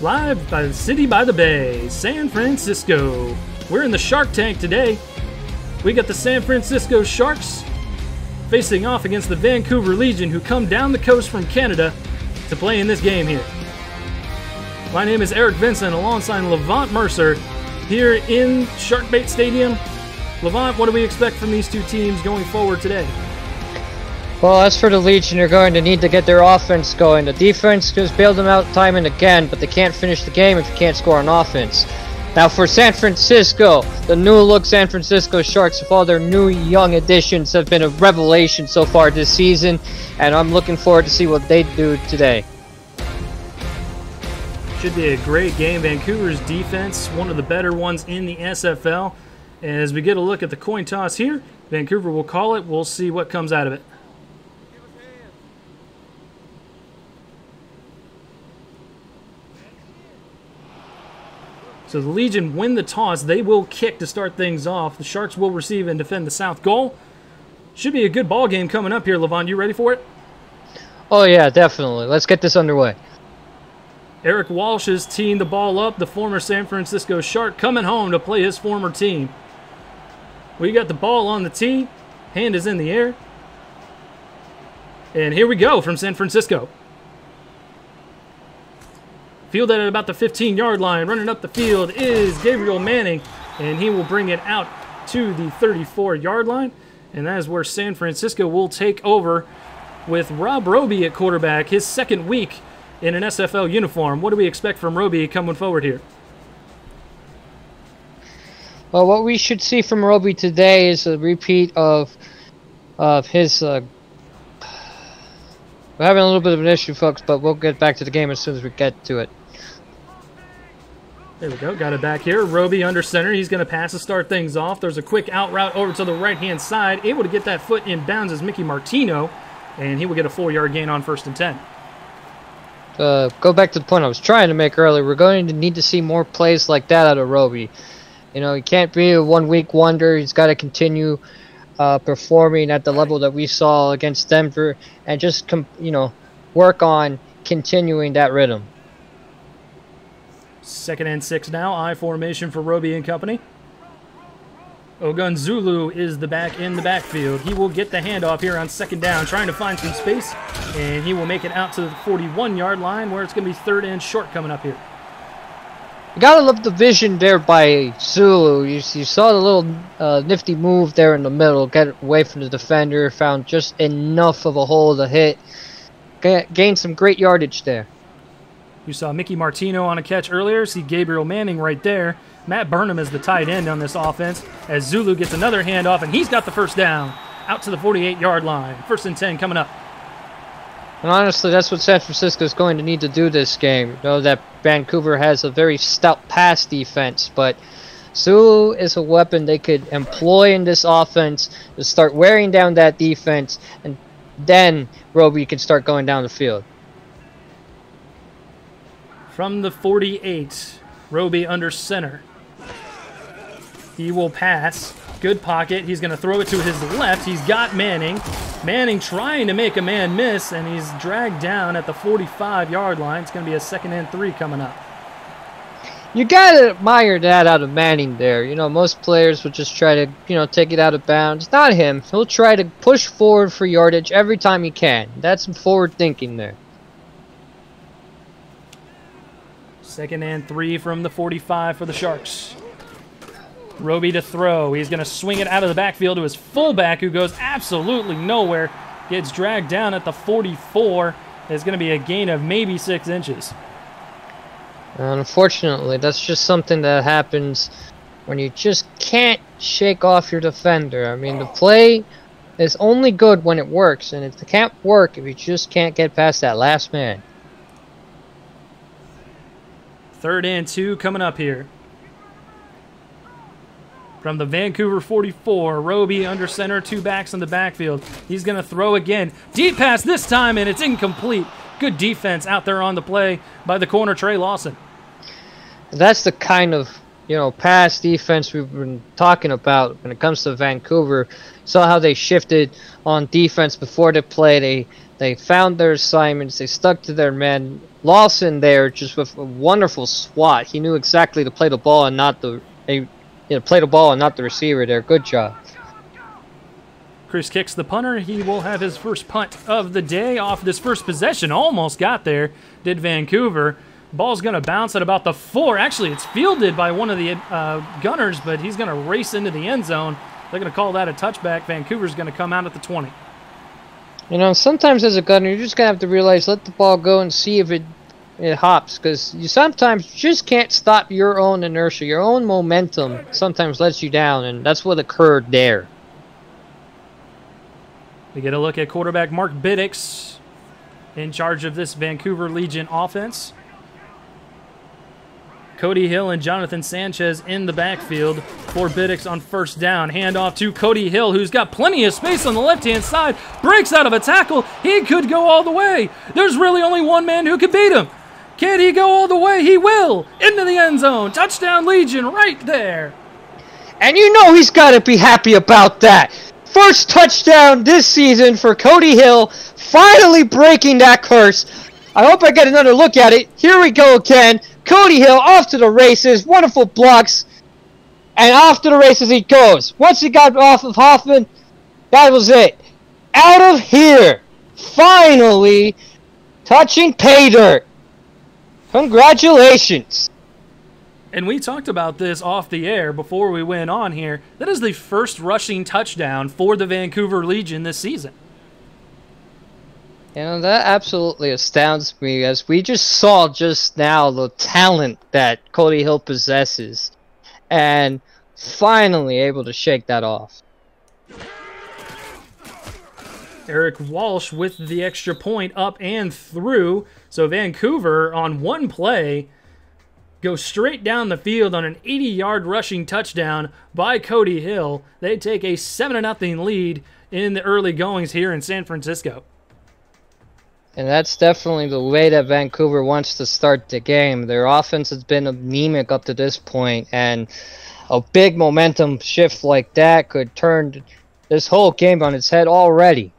Live by the city by the bay, San Francisco. We're in the Shark Tank today. We got the San Francisco Sharks facing off against the Vancouver Legion, who come down the coast from Canada to play in this game here. My name is Eric Vinson alongside Levant Mercer here in Sharkbait Stadium. Levant, what do we expect from these two teams going forward today? Well, as for the Legion, they're going to need to get their offense going. The defense just bailed them out time and again, but they can't finish the game if you can't score on offense. Now for San Francisco, the new-look San Francisco Sharks, with all their new young additions, have been a revelation so far this season, and I'm looking forward to see what they do today. Should be a great game. Vancouver's defense, one of the better ones in the SFL. As we get a look at the coin toss here, Vancouver will call it. We'll see what comes out of it. So the Legion win the toss. They will kick to start things off. The Sharks will receive and defend the south goal. Should be a good ball game coming up here, Levant. You ready for it? Oh yeah, definitely. Let's get this underway. Eric Walsh is teeing the ball up. The former San Francisco Shark coming home to play his former team. We got the ball on the tee. Hand is in the air. And here we go from San Francisco. Fielded at about the 15-yard line. Running up the field is Gabriel Manning, and he will bring it out to the 34-yard line. And that is where San Francisco will take over with Rob Roby at quarterback, his second week in an SFL uniform. What do we expect from Roby coming forward here? Well, what we should see from Roby today is a repeat of his... We're having a little bit of an issue, folks, but we'll get back to the game as soon as we get to it. There we go. Got it back here. Roby under center. He's going to pass to start things off. There's a quick out route over to the right-hand side. Able to get that foot in bounds is Mickey Martino, and he will get a 4-yard gain on 1st and 10. Go back to the point I was trying to make earlier. We're going to need to see more plays like that out of Roby. You know, he can't be a one-week wonder. He's got to continue performing at the level that we saw against Denver, and just work on continuing that rhythm. 2nd and 6 now. I formation for Roby and company. Ogunzulu is the back in the backfield. He will get the handoff here on 2nd down, trying to find some space, and he will make it out to the 41-yard line, where it's going to be 3rd and short coming up here. You gotta love the vision there by Zulu. You saw the little nifty move there in the middle, get away from the defender, found just enough of a hole to hit, gained some great yardage there. You saw Mickey Martino on a catch earlier. See Gabriel Manning right there. Matt Burnham is the tight end on this offense, as Zulu gets another handoff, and he's got the 1st down out to the 48-yard line. 1st and 10 coming up. And honestly, that's what San Francisco is going to need to do this game. You know that Vancouver has a very stout pass defense, but Zulu is a weapon they could employ in this offense to start wearing down that defense, and then Roby can start going down the field. From the 48, Roby under center. He will pass. Good pocket. He's going to throw it to his left. He's got Manning. Manning trying to make a man miss, and he's dragged down at the 45-yard line. It's going to be a 2nd and 3 coming up. You got to admire that out of Manning there. You know, most players would just try to, take it out of bounds. Not him. He'll try to push forward for yardage every time he can. That's some forward thinking there. 2nd and 3 from the 45 for the Sharks. Roby to throw. He's going to swing it out of the backfield to his fullback, who goes absolutely nowhere. Gets dragged down at the 44. It's going to be a gain of maybe 6 inches. Unfortunately, that's just something that happens when you just can't shake off your defender. I mean, the play is only good when it works, and it can't work if you just can't get past that last man. 3rd and 2 coming up here. From the Vancouver 44, Roby under center, 2 backs in the backfield. He's going to throw again. Deep pass this time, and it's incomplete. Good defense out there on the play by the corner, Trey Lawson. That's the kind of, pass defense we've been talking about when it comes to Vancouver. Saw how they shifted on defense before the play. They found their assignments. They stuck to their men. Lawson there just with a wonderful swat. He knew exactly to play the ball and not the receiver there. Good job. Chris kicks the punter. He will have his first punt of the day off this first possession. Almost got there, did Vancouver. Ball's going to bounce at about the 4. Actually, it's fielded by one of the Gunners, but he's going to race into the end zone. They're going to call that a touchback. Vancouver's going to come out at the 20. Sometimes as a gunner, you're just going to have to realize, let the ball go and see if it hops. Because you sometimes just can't stop your own inertia. Your own momentum sometimes lets you down, and that's what occurred there. We get a look at quarterback Mark Biddix in charge of this Vancouver Legion offense. Cody Hill and Jonathan Sanchez in the backfield for Biddix on first down. Handoff to Cody Hill, who's got plenty of space on the left-hand side. Breaks out of a tackle. He could go all the way. There's really only one man who could beat him. Can he go all the way? He will. Into the end zone. Touchdown Legion right there. And he's got to be happy about that. First touchdown this season for Cody Hill. Finally breaking that curse. I hope I get another look at it. Here we go again. Cody Hill off to the races. Wonderful blocks. And off to the races he goes. Once he got off of Hoffman, that was it. Out of here. Finally touching pay dirt. Congratulations. And we talked about this off the air before we went on here. That is the first rushing touchdown for the Vancouver Legion this season. That absolutely astounds me, as we just saw just now the talent that Cody Hill possesses, and finally able to shake that off. Eric Walsh with the extra point up and through. So Vancouver on one play goes straight down the field on an 80-yard rushing touchdown by Cody Hill. They take a 7-0 lead in the early goings here in San Francisco. And that's definitely the way that Vancouver wants to start the game. Their offense has been anemic up to this point, and a big momentum shift like that could turn this whole game on its head already.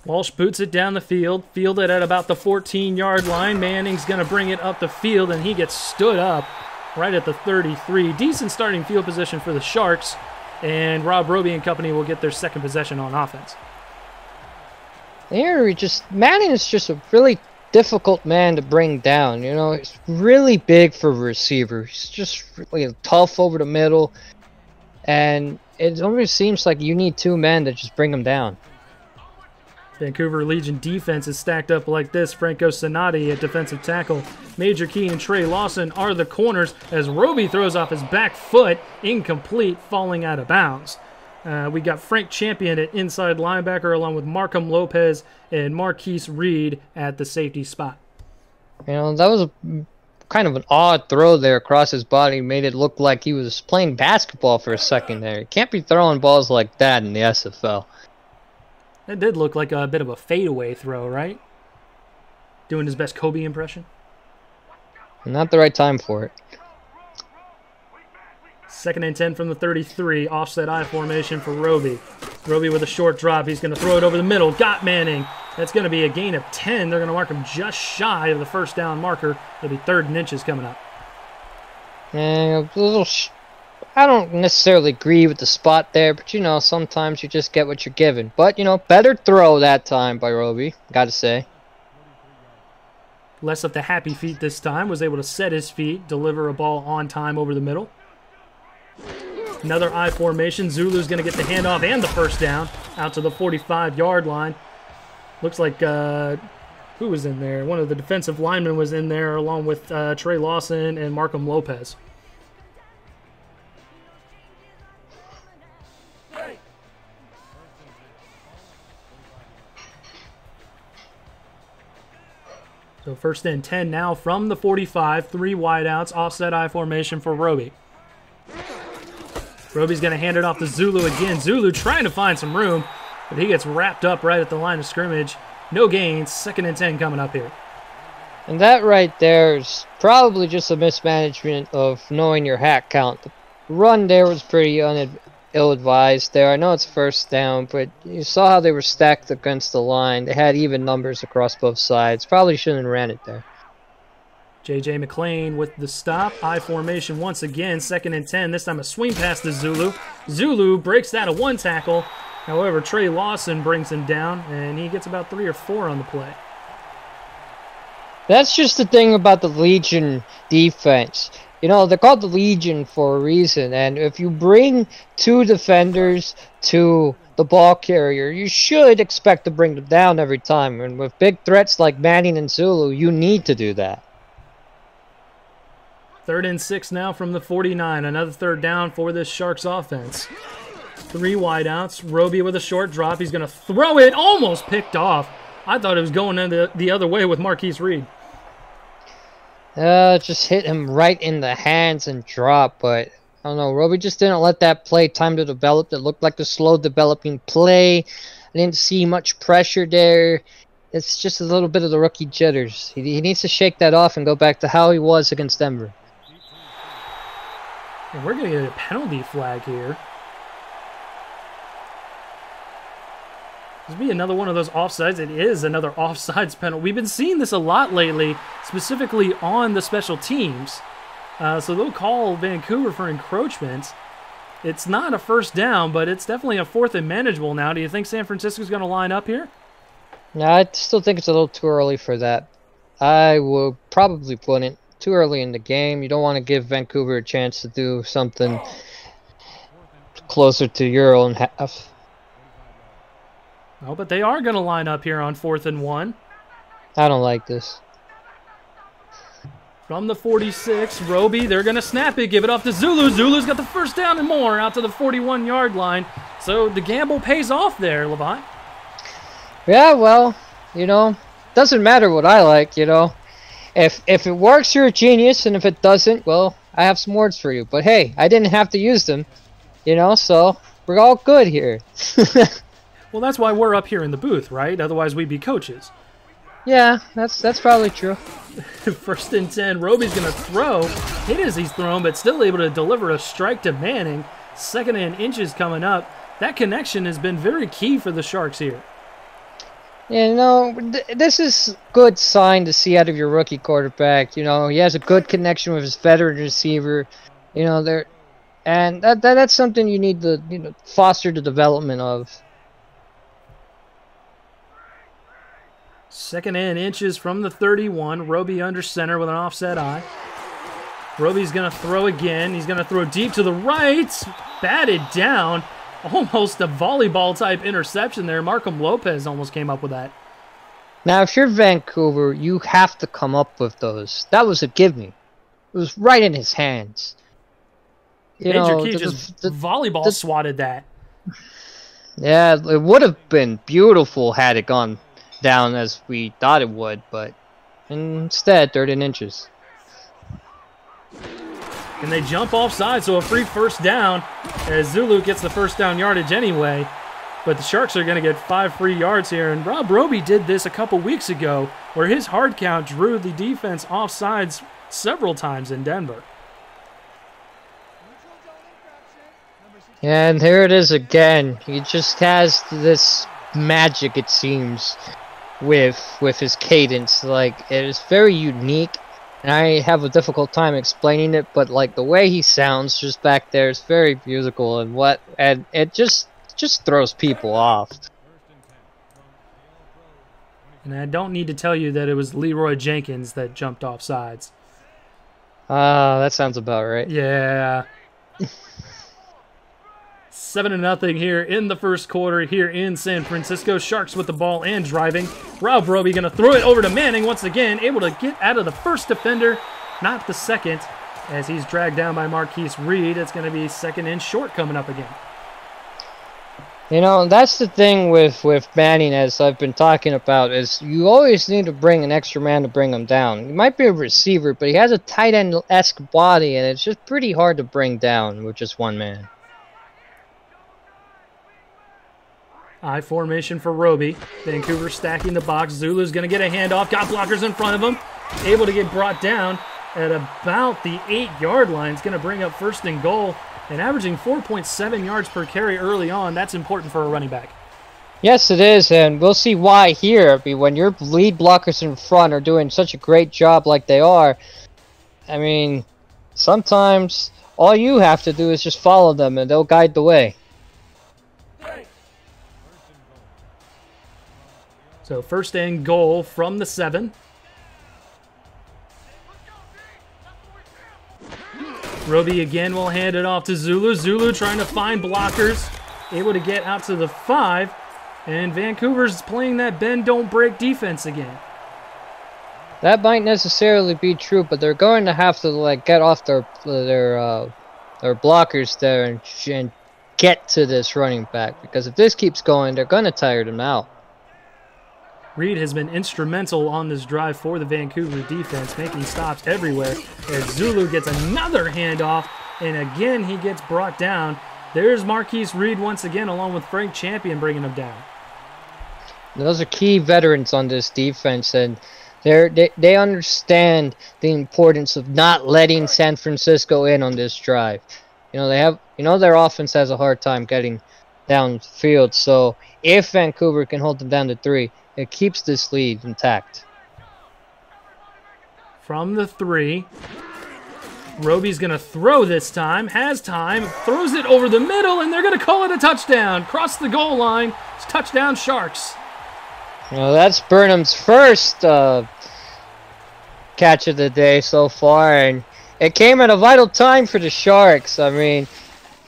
Walsh boots it down the field, fielded at about the 14-yard line. Manning's going to bring it up the field, and he gets stood up right at the 33. Decent starting field position for the Sharks, and Rob Roby and company will get their second possession on offense. Manning is just a really difficult man to bring down. He's really big for a receiver. He's just really tough over the middle, and it almost seems like you need two men to just bring him down. Vancouver Legion defense is stacked up like this. Franco Sonati at defensive tackle. Major Key and Trey Lawson are the corners as Roby throws off his back foot, incomplete, falling out of bounds. We got Frank Champion at inside linebacker along with Markham Lopez and Marquise Reed at the safety spot. That was kind of an odd throw there across his body. Made it look like he was playing basketball for a second there. You can't be throwing balls like that in the SFL. That did look like a bit of a fadeaway throw, right? Doing his best Kobe impression. Not the right time for it. 2nd and 10 from the 33. Offset I formation for Roby. Roby with a short drop. He's going to throw it over the middle. Got Manning. That's going to be a gain of 10. They're going to mark him just shy of the first down marker. It'll be 3rd and inches coming up. And I don't necessarily agree with the spot there, but sometimes you just get what you're given. But, better throw that time by Roby, gotta say. Less of the happy feet this time. Was able to set his feet, deliver a ball on time over the middle. Another I formation. Zulu's going to get the handoff and the first down out to the 45-yard line. Looks like, who was in there? One of the defensive linemen was in there along with Trey Lawson and Markham Lopez. So 1st and 10 now from the 45. 3 wideouts. Offset I formation for Roby. Roby's going to hand it off to Zulu again. Zulu trying to find some room, but he gets wrapped up right at the line of scrimmage. No gains. 2nd and 10 coming up here. And that right there is probably just a mismanagement of knowing your hack count. The run there was pretty ill-advised there. I know it's first down, but you saw how they were stacked against the line. They had even numbers across both sides. Probably shouldn't have ran it there. J.J. McLean with the stop. I formation once again. 2nd and 10. This time a swing pass to Zulu. Zulu breaks out of 1 tackle. However, Trey Lawson brings him down, and he gets about 3 or 4 on the play. That's just the thing about the Legion defense. You know, they're called the Legion for a reason, and if you bring 2 defenders to the ball carrier, you should expect to bring them down every time. And with big threats like Manning and Zulu, you need to do that. 3rd and 6 now from the 49. Another 3rd down for this Sharks offense. 3 wideouts. Roby with a short drop. He's going to throw it. Almost picked off. I thought it was going the other way with Marquise Reed. Just hit him right in the hands and drop, but I don't know. Roby just didn't let that play time to develop. It looked like a slow developing play. I didn't see much pressure there. It's just a little bit of the rookie jitters. He needs to shake that off and go back to how he was against Denver. And we're going to get a penalty flag here. This will be another one of those offsides. It is another offsides penalty. We've been seeing this a lot lately, specifically on the special teams. So they'll call Vancouver for encroachment. It's not a 1st down, but it's definitely a 4th and manageable now. Do you think San Francisco's going to line up here? No, I still think it's a little too early for that. I will probably wouldn't. Too early in the game. You don't want to give Vancouver a chance to do something closer to your own half. Oh, but they are going to line up here on 4th and 1. I don't like this. From the 46, Roby, they're going to snap it, give it off to Zulu. Zulu's got the 1st down and more out to the 41-yard line. So the gamble pays off there, Levant. Yeah, well, you know, doesn't matter what I like, you know. If it works, you're a genius, and if it doesn't, well, I have some words for you. But hey, I didn't have to use them, you know, so we're all good here. Well, that's why we're up here in the booth, right? Otherwise, we'd be coaches. Yeah, that's probably true. 1st and 10, Roby's going to throw. Hit as he's thrown, but still able to deliver a strike to Manning. 2nd and inches coming up. That connection has been very key for the Sharks here. Yeah, you know, this is a good sign to see out of your rookie quarterback. You know, he has a good connection with his veteran receiver. You know, and that's something you need to foster the development of. 2nd and inches from the 31. Roby under center with an offset eye. Roby's going to throw again. He's going to throw deep to the right. Batted down. Almost a volleyball-type interception there. Markham Lopez almost came up with that. Now, if you're Vancouver, you have to come up with those. That was a give-me. It was right in his hands. Major Key just volleyball swatted that. Yeah, it would have been beautiful had it gone down as we thought it would, but instead, 3rd and inches. And they jump offside, so a free 1st down as Zulu gets the 1st down yardage anyway. But the Sharks are going to get 5 free yards here. And Rob Roby did this a couple weeks ago where his hard count drew the defense offsides several times in Denver. And here it is again. He just has this magic, it seems, with his cadence. Like, it is very unique. And I have a difficult time explaining it, but like the way he sounds just back there is very musical and it just throws people off. And I don't need to tell you that it was Leroy Jenkins that jumped off sides. That sounds about right. Yeah. 7-0 here in the 1st quarter here in San Francisco. Sharks with the ball and driving. Rob Roby going to throw it over to Manning once again. Able to get out of the 1st defender, not the 2nd, as he's dragged down by Marquise Reed. It's going to be 2nd and short coming up again. You know, that's the thing with Manning, as I've been talking about, is you always need to bring an extra man to bring him down. He might be a receiver, but he has a tight end-esque body, and it's just pretty hard to bring down with just one man. I formation for Roby. Vancouver stacking the box. Zulu's going to get a handoff. Got blockers in front of him. able to get brought down at about the 8-yard line. It's going to bring up 1st and goal, and averaging 4.7 yards per carry early on. That's important for a running back. Yes, it is, and we'll see why here. I mean, when your lead blockers in front are doing such a great job like they are, I mean, sometimes all you have to do is just follow them, and they'll guide the way. So 1st and goal from the 7. Roby again will hand it off to Zulu. Zulu trying to find blockers, able to get out to the 5, and Vancouver's playing that bend don't break defense again. That might necessarily be true, but they're going to have to like get off their blockers there and get to this running back, because if this keeps going, they're going to tire them out. Reed has been instrumental on this drive for the Vancouver defense, making stops everywhere as Zulu gets another handoff, and again he gets brought down. There's Marquise Reed once again, along with Frank Champion, bringing him down. Those are key veterans on this defense, and they understand the importance of not letting San Francisco in on this drive. Their offense has a hard time getting downfield, so if Vancouver can hold them down to 3, it keeps this lead intact. From the 3, Roby's going to throw this time, has time, throws it over the middle, and they're going to call it a touchdown. Cross the goal line, it's touchdown Sharks. Well, that's Burnham's first catch of the day so far, and it came at a vital time for the Sharks. I mean,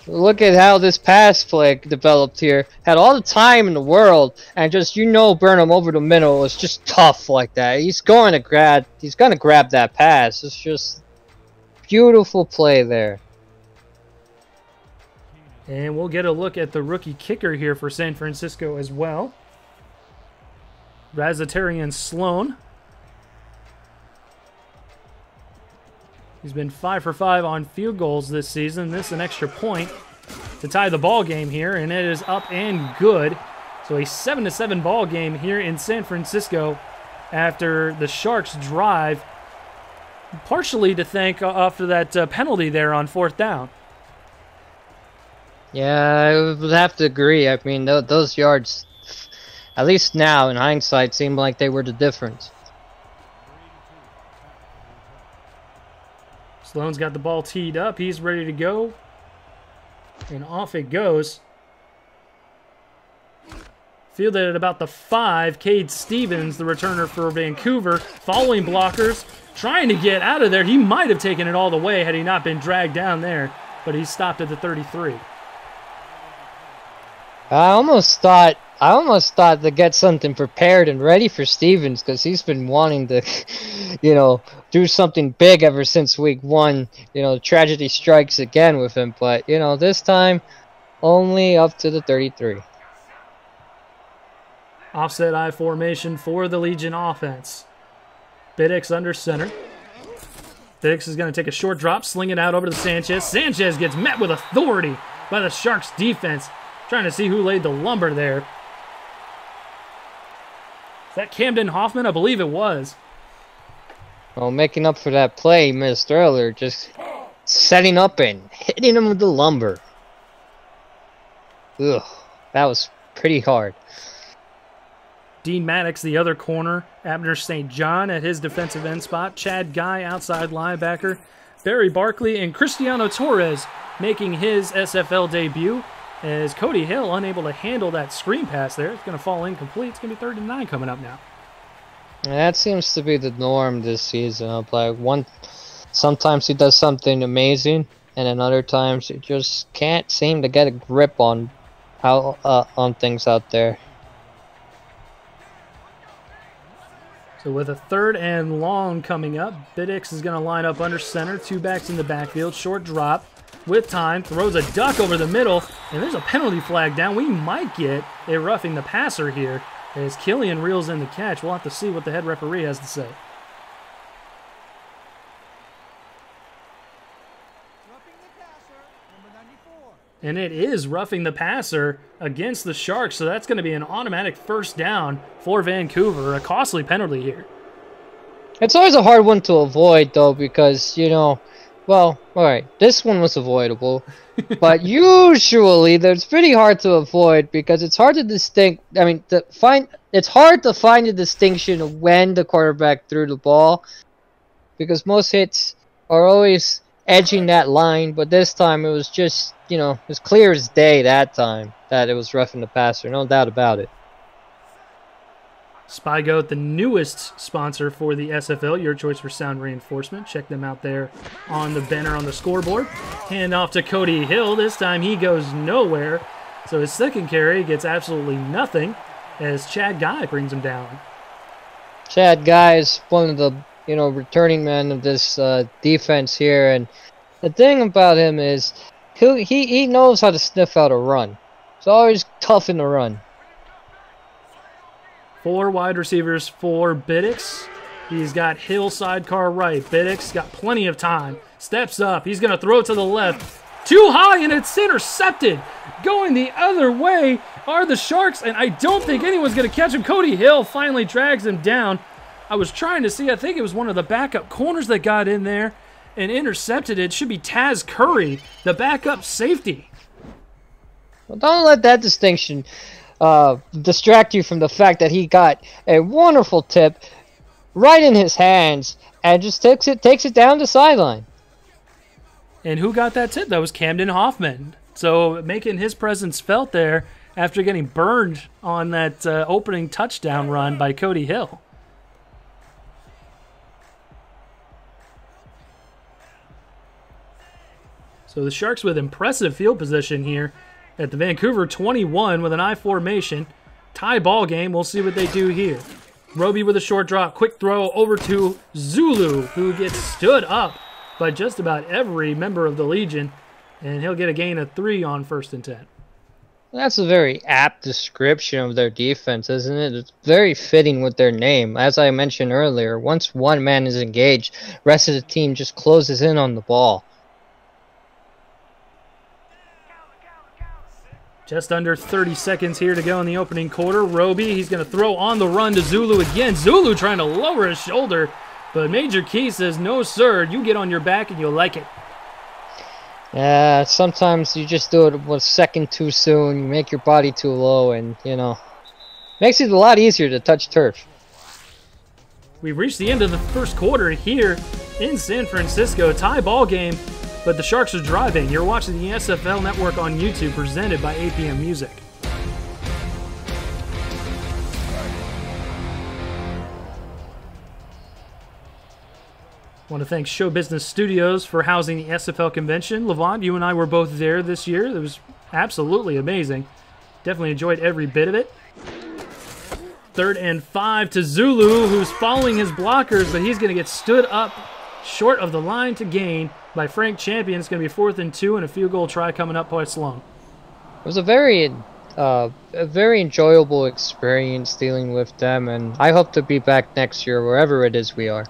look at how this pass play developed here. Had all the time in the world, and just, Burnham over the middle was just tough like that. He's going to grab that pass. It's just beautiful play there. And we'll get a look at the rookie kicker here for San Francisco as well. Razatarian Sloan. He's been 5 for 5 on field goals this season. This an extra point to tie the ball game here, and it is up and good. So a 7-7 ball game here in San Francisco after the Sharks drive, partially to thank after that penalty there on 4th down. Yeah, I would have to agree. I mean, those yards, at least now in hindsight, seem like they were the difference. Sloan's got the ball teed up. He's ready to go. And off it goes. Fielded at about the 5. Cade Stevens, the returner for Vancouver, following blockers, trying to get out of there. He might have taken it all the way had he not been dragged down there, but he stopped at the 33. I almost thought to get something prepared and ready for Stevens, because he's been wanting to, do something big ever since week 1. Tragedy strikes again with him, but, this time only up to the 33. Offset I formation for the Legion offense. Biddix under center. Biddix is going to take a short drop, sling it out over to Sanchez. Sanchez gets met with authority by the Sharks defense. Trying to see who laid the lumber there. Is that Camden Hoffman? I believe it was. Well, making up for that play he missed earlier, just setting up and hitting him with the lumber. Ugh, that was pretty hard. Dean Maddox, the other corner. Abner St. John at his defensive end spot. Chad Guy, outside linebacker. Barry Barkley and Cristiano Torres making his SFL debut. As Cody Hill unable to handle that screen pass there. It's going to fall incomplete. It's going to be 3rd and 9 coming up now. That seems to be the norm this season. Sometimes he does something amazing, and then other times he just can't seem to get a grip on things out there. So with a 3rd and long coming up, Biddix is going to line up under center. 2 backs in the backfield. Short drop. With time, throws a duck over the middle, and there's a penalty flag down. We might get a roughing the passer here as Killian reels in the catch. We'll have to see what the head referee has to say. And it is roughing the passer against the Sharks, so that's going to be an automatic 1st down for Vancouver. A costly penalty here. It's always a hard one to avoid, though, because, you know, well, alright, this one was avoidable. But usually, it's pretty hard to avoid because it's hard to it's hard to find a distinction of when the quarterback threw the ball. Because most hits are always edging that line, but this time it was just, you know, it was clear as day that time that it was roughing the passer, no doubt about it. Spygoat, the newest sponsor for the SFL, your choice for sound reinforcement. Check them out there on the banner on the scoreboard. Hand off to Cody Hill. This time he goes nowhere, so his second carry gets absolutely nothing as Chad Guy brings him down. Chad Guy is one of the, you know, returning men of this defense here, and the thing about him is he knows how to sniff out a run. It's always tough in the run. 4 wide receivers for Biddix. He's got Hill sidecar right. Biddix got plenty of time. Steps up. He's going to throw it to the left. Too high, and it's intercepted. Going the other way are the Sharks, and I don't think anyone's going to catch him. Cody Hill finally drags him down. I was trying to see, I think it was one of the backup corners that got in there and intercepted it. It should be Taz Curry, the backup safety. Well, don't let that distinction distract you from the fact that he got a wonderful tip right in his hands and just takes it down the sideline. And who got that tip? That was Camden Hoffman. So making his presence felt there after getting burned on that opening touchdown run by Cody Hill. So the Sharks with impressive field position here at the Vancouver 21 with an I formation. Tie ball game. We'll see what they do here. Roby with a short drop. Quick throw over to Zulu, who gets stood up by just about every member of the Legion. And he'll get a gain of 3 on 1st and 10. That's a very apt description of their defense, isn't it? It's very fitting with their name. As I mentioned earlier, once one man is engaged, the rest of the team just closes in on the ball. Just under 30 seconds here to go in the opening quarter. Roby, he's going to throw on the run to Zulu again. Zulu trying to lower his shoulder, but Major Key says, no, sir, you get on your back and you'll like it. Yeah, sometimes you just do it 1 second too soon. You make your body too low, and, you know, makes it a lot easier to touch turf. We've reached the end of the first quarter here in San Francisco. Tie ball game. But the Sharks are driving. You're watching the SFL Network on YouTube, presented by APM Music. I want to thank Show Business Studios for housing the SFL convention. Levant, you and I were both there this year. It was absolutely amazing. Definitely enjoyed every bit of it. 3rd and 5 to Zulu, who's following his blockers, but he's going to get stood up short of the line to gain by Frank Champion. It's going to be 4th and 2 and a field goal try coming up by Sloan. It was a very enjoyable experience dealing with them, and I hope to be back next year wherever it is we are.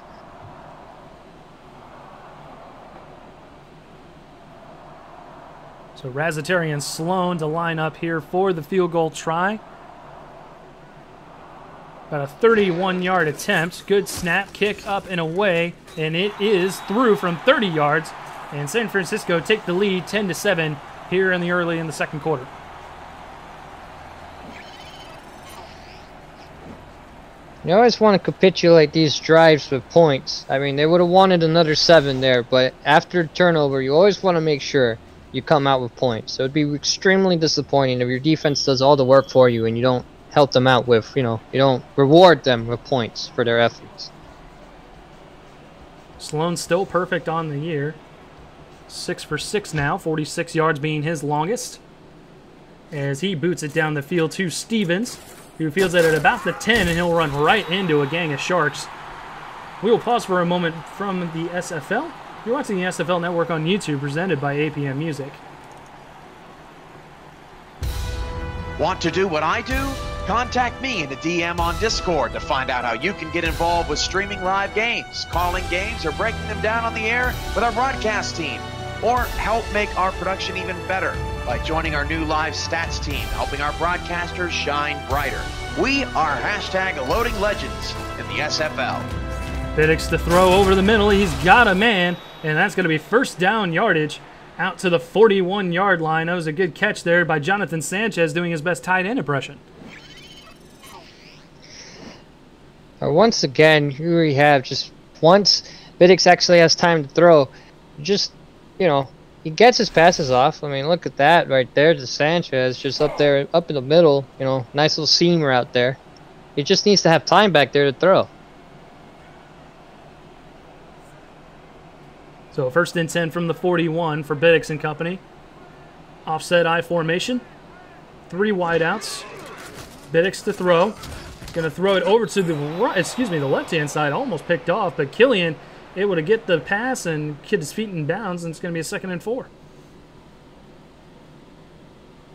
So Razateri and Sloan to line up here for the field goal try. About a 31-yard attempt. Good snap, kick up and away, and it is through from 30 yards. And San Francisco take the lead 10-7 here in the second quarter. You always want to capitulate these drives with points. I mean, they would have wanted another 7 there, but after turnover, you always want to make sure you come out with points. So it'd be extremely disappointing if your defense does all the work for you and you don't help them out with, you don't reward them with points for their efforts. Sloan's still perfect on the year. 6 for 6 now, 46 yards being his longest. As he boots it down the field to Stevens, who fields it at about the 10, and he'll run right into a gang of Sharks. We will pause for a moment from the SFL. You're watching the SFL Network on YouTube, presented by APM Music. Want to do what I do? Contact me in the DM on Discord to find out how you can get involved with streaming live games, calling games, or breaking them down on the air with our broadcast team. Or help make our production even better by joining our new live stats team, helping our broadcasters shine brighter. We are #LoadingLegends in the SFL. Biddix to throw over the middle. He's got a man, and that's going to be first down yardage out to the 41-yard line. That was a good catch there by Jonathan Sanchez doing his best tight end impression. Once again, here we have just once Biddix actually has time to throw, just, you know, he gets his passes off. I mean, look at that right there to Sanchez, just up there, up in the middle, you know, nice little seam route there. He just needs to have time back there to throw. So first and 10 from the 41 for Biddix and company. Offset I formation. 3 wideouts. Biddix to throw. Going to throw it over to the right, the left-hand side. Almost picked off, but Killian able to get the pass and get his feet in bounds, and it's going to be a 2nd and 4.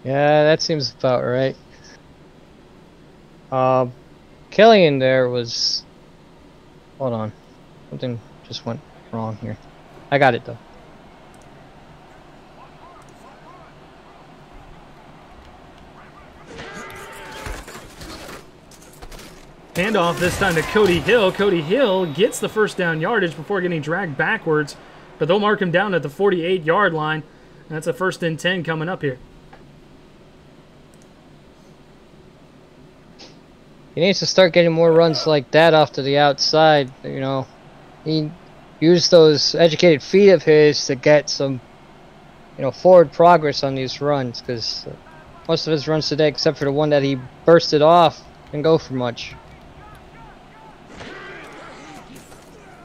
Yeah, that seems about right. Killian there was... Hold on. Something just went wrong here. I got it, though. Handoff this time to Cody Hill. Cody Hill gets the first down yardage before getting dragged backwards, but they'll mark him down at the 48-yard line. That's a 1st and 10 coming up here. He needs to start getting more runs like that off to the outside. You know, he used those educated feet of his to get some, you know, forward progress on these runs, because most of his runs today, except for the one that he bursted off, didn't go for much.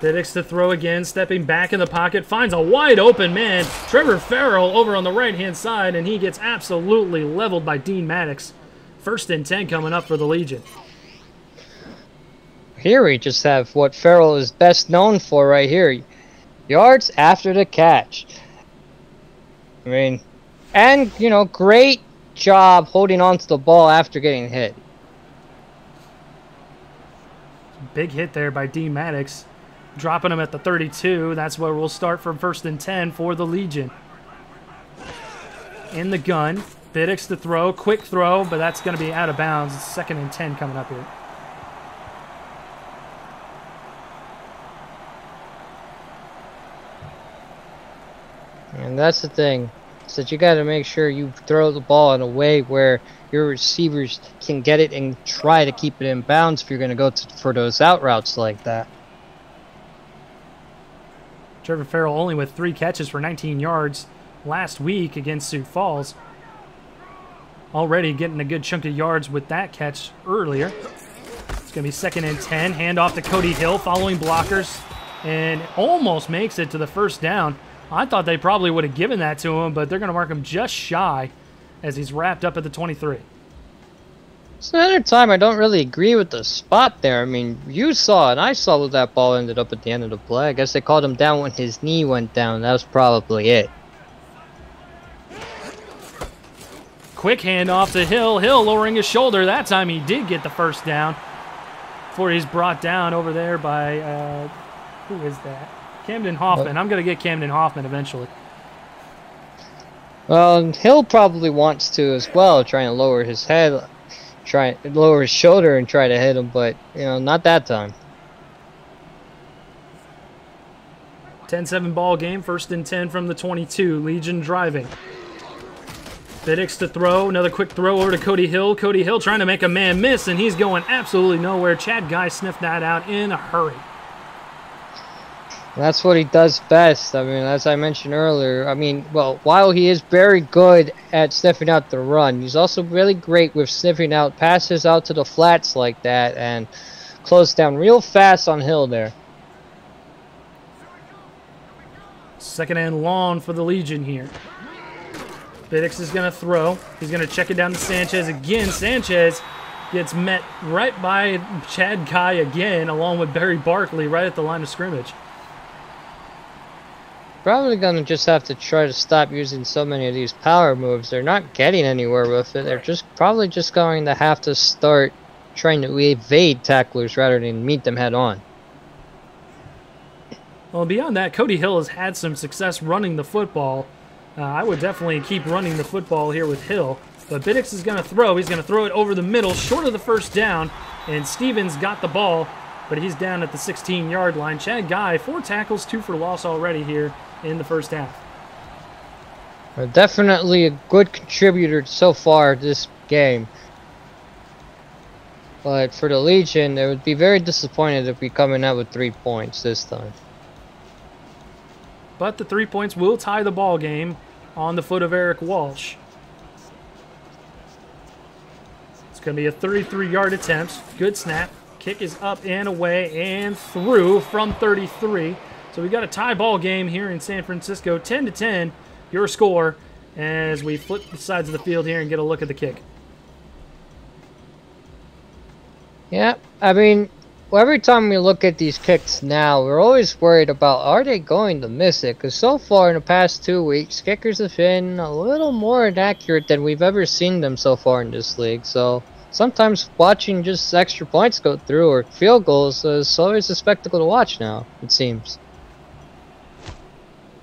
Biddix to throw again, stepping back in the pocket, finds a wide open man, Trevor Farrell over on the right-hand side, and he gets absolutely leveled by Dean Maddox. 1st and 10 coming up for the Legion. Here we just have what Farrell is best known for right here. Yards after the catch. I mean, and, you know, great job holding on to the ball after getting hit. Big hit there by Dean Maddox. Dropping him at the 32. That's where we'll start from 1st and 10 for the Legion. In the gun. Biddix to throw. Quick throw, but that's going to be out of bounds. It's 2nd and 10 coming up here. And that's the thing. Is that you got to make sure you throw the ball in a way where your receivers can get it and try to keep it in bounds if you're going to go for those out routes like that. Trevor Farrell only with 3 catches for 19 yards last week against Sioux Falls. Already getting a good chunk of yards with that catch earlier. It's going to be 2nd and 10. Handoff to Cody Hill following blockers. And almost makes it to the first down. I thought they probably would have given that to him, but they're going to mark him just shy as he's wrapped up at the 23. It's another time I don't really agree with the spot there. I mean, you saw and I saw that that ball ended up at the end of the play. I guess they called him down when his knee went down. That was probably it. Quick handoff to Hill. Hill lowering his shoulder. That time he did get the first down before he's brought down over there by, who is that? Camden Hoffman. I'm going to get Camden Hoffman eventually. Well, Hill probably wants to as well, trying to lower his head, try to lower his shoulder and try to hit him, but, you know, not that time. 10-7 ball game, 1st and 10 from the 22. Legion driving. Biddix to throw. Another quick throw over to Cody Hill. Cody Hill trying to make a man miss, and he's going absolutely nowhere. Chad Guy sniffed that out in a hurry. That's what he does best. I mean, as I mentioned earlier, I mean, well, while he is very good at sniffing out the run, he's also really great with sniffing out passes out to the flats like that and close down real fast on Hill there. 2nd and long for the Legion here. Biddix is going to throw. He's going to check it down to Sanchez again. Sanchez gets met right by Chad Guy again, along with Barry Barkley right at the line of scrimmage. Probably going to just have to try to stop using so many of these power moves. They're not getting anywhere with it. They're just probably just going to have to start trying to evade tacklers rather than meet them head on. Well, beyond that, Cody Hill has had some success running the football. I would definitely keep running the football here with Hill. But Biddix is going to throw. He's going to throw it over the middle, short of the first down. And Stevens got the ball but he's down at the 16-yard line. Chad Guy, 4 tackles, 2 for loss already here in the first half. Definitely a good contributor so far this game. But for the Legion, they would be very disappointed if we come in out with 3 points this time. But the 3 points will tie the ball game on the foot of Eric Walsh. It's going to be a 33-yard attempt. Good snap. Kick is up and away and through from 33. So we got a tie ball game here in San Francisco. 10-10, your score, as we flip the sides of the field here and get a look at the kick. Yeah, I mean, every time we look at these kicks now, we're always worried about, are they going to miss it? Because so far in the past 2 weeks, kickers have been a little more inaccurate than we've ever seen them so far in this league. So sometimes watching just extra points go through or field goals is always a spectacle to watch now, it seems.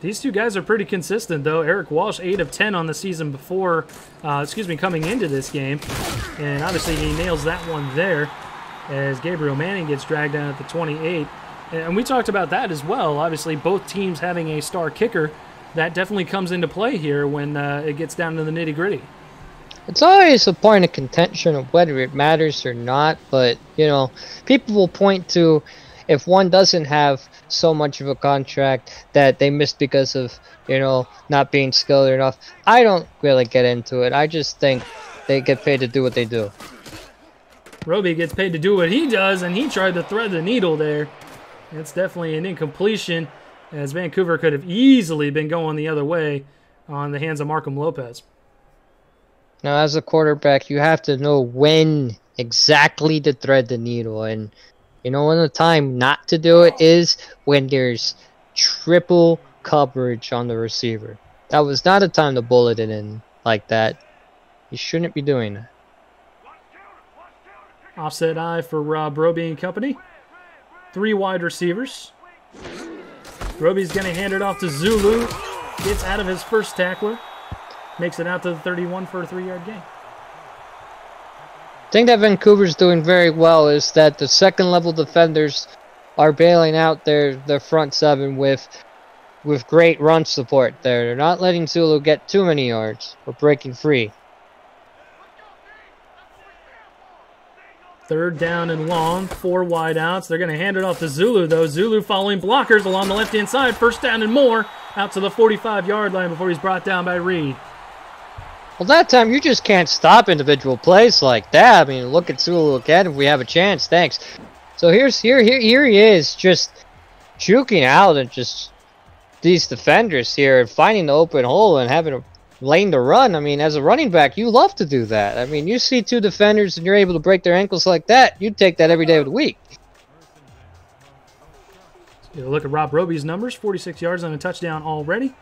These two guys are pretty consistent, though. Eric Walsh, 8 of 10 on the season before, coming into this game. And obviously he nails that one there, as Gabriel Manning gets dragged down at the 28. And we talked about that as well. Obviously, both teams having a star kicker, that definitely comes into play here when it gets down to the nitty-gritty. It's always a point of contention of whether it matters or not, but, you know, people will point to if one doesn't have so much of a contract that they missed because of, you know, not being skilled enough. I don't really get into it. I just think they get paid to do what they do. Roby gets paid to do what he does, and he tried to thread the needle there. It's definitely an incompletion, as Vancouver could have easily been going the other way on the hands of Markham Lopez. Now, as a quarterback, you have to know when exactly to thread the needle, and you know when the time not to do it is when there's triple coverage on the receiver. That was not a time to bullet it in like that. You shouldn't be doing that. Offset eye for Rob Roby and company. 3 wide receivers. Roby's going to hand it off to Zulu. Gets out of his first tackler. Makes it out to the 31 for a 3-yard gain. The thing that Vancouver's doing very well is that the second-level defenders are bailing out their front 7 with great run support there. They're not letting Zulu get too many yards or breaking free. 3rd down and long, 4 wide outs. They're going to hand it off to Zulu, though. Zulu following blockers along the left-hand side. 1st down and more, out to the 45-yard line before he's brought down by Reed. Well, that time you just can't stop individual plays like that. I mean, look at Zulu again if we have a chance. Thanks. So here he is, just juking out and just these defenders here and finding the open hole and having a lane to run. I mean, as a running back, you love to do that. I mean, you see 2 defenders and you're able to break their ankles like that, you'd take that every day of the week. So look at Rob Roby's numbers, 46 yards on a touchdown already.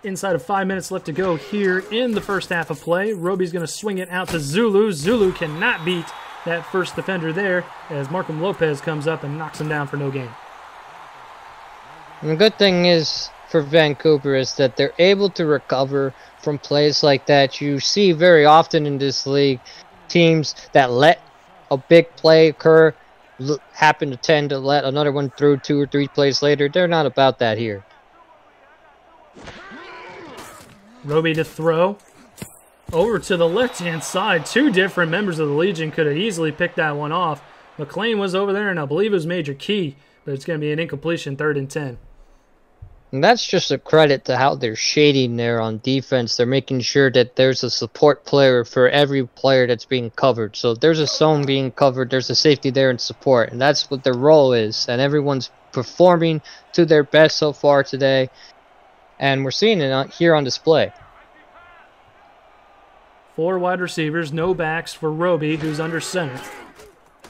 Inside of 5 minutes left to go here in the first half of play. Roby's going to swing it out to Zulu. Zulu cannot beat that first defender there as Markham Lopez comes up and knocks him down for no gain. And the good thing is for Vancouver is that they're able to recover from plays like that. You see very often in this league teams that let a big play occur happen to tend to let another one through 2 or 3 plays later. They're not about that here. Roby to throw. Over to the left-hand side. 2 different members of the Legion could have easily picked that one off. McLean was over there, and I believe it was Major Key, but it's going to be an incompletion, 3rd and 10. And that's just a credit to how they're shading there on defense. They're making sure that there's a support player for every player that's being covered. So if there's a zone being covered, there's a safety there in support. And that's what their role is. And everyone's performing to their best so far today. And we're seeing it here on display. 4 wide receivers, no backs for Roby, who's under center.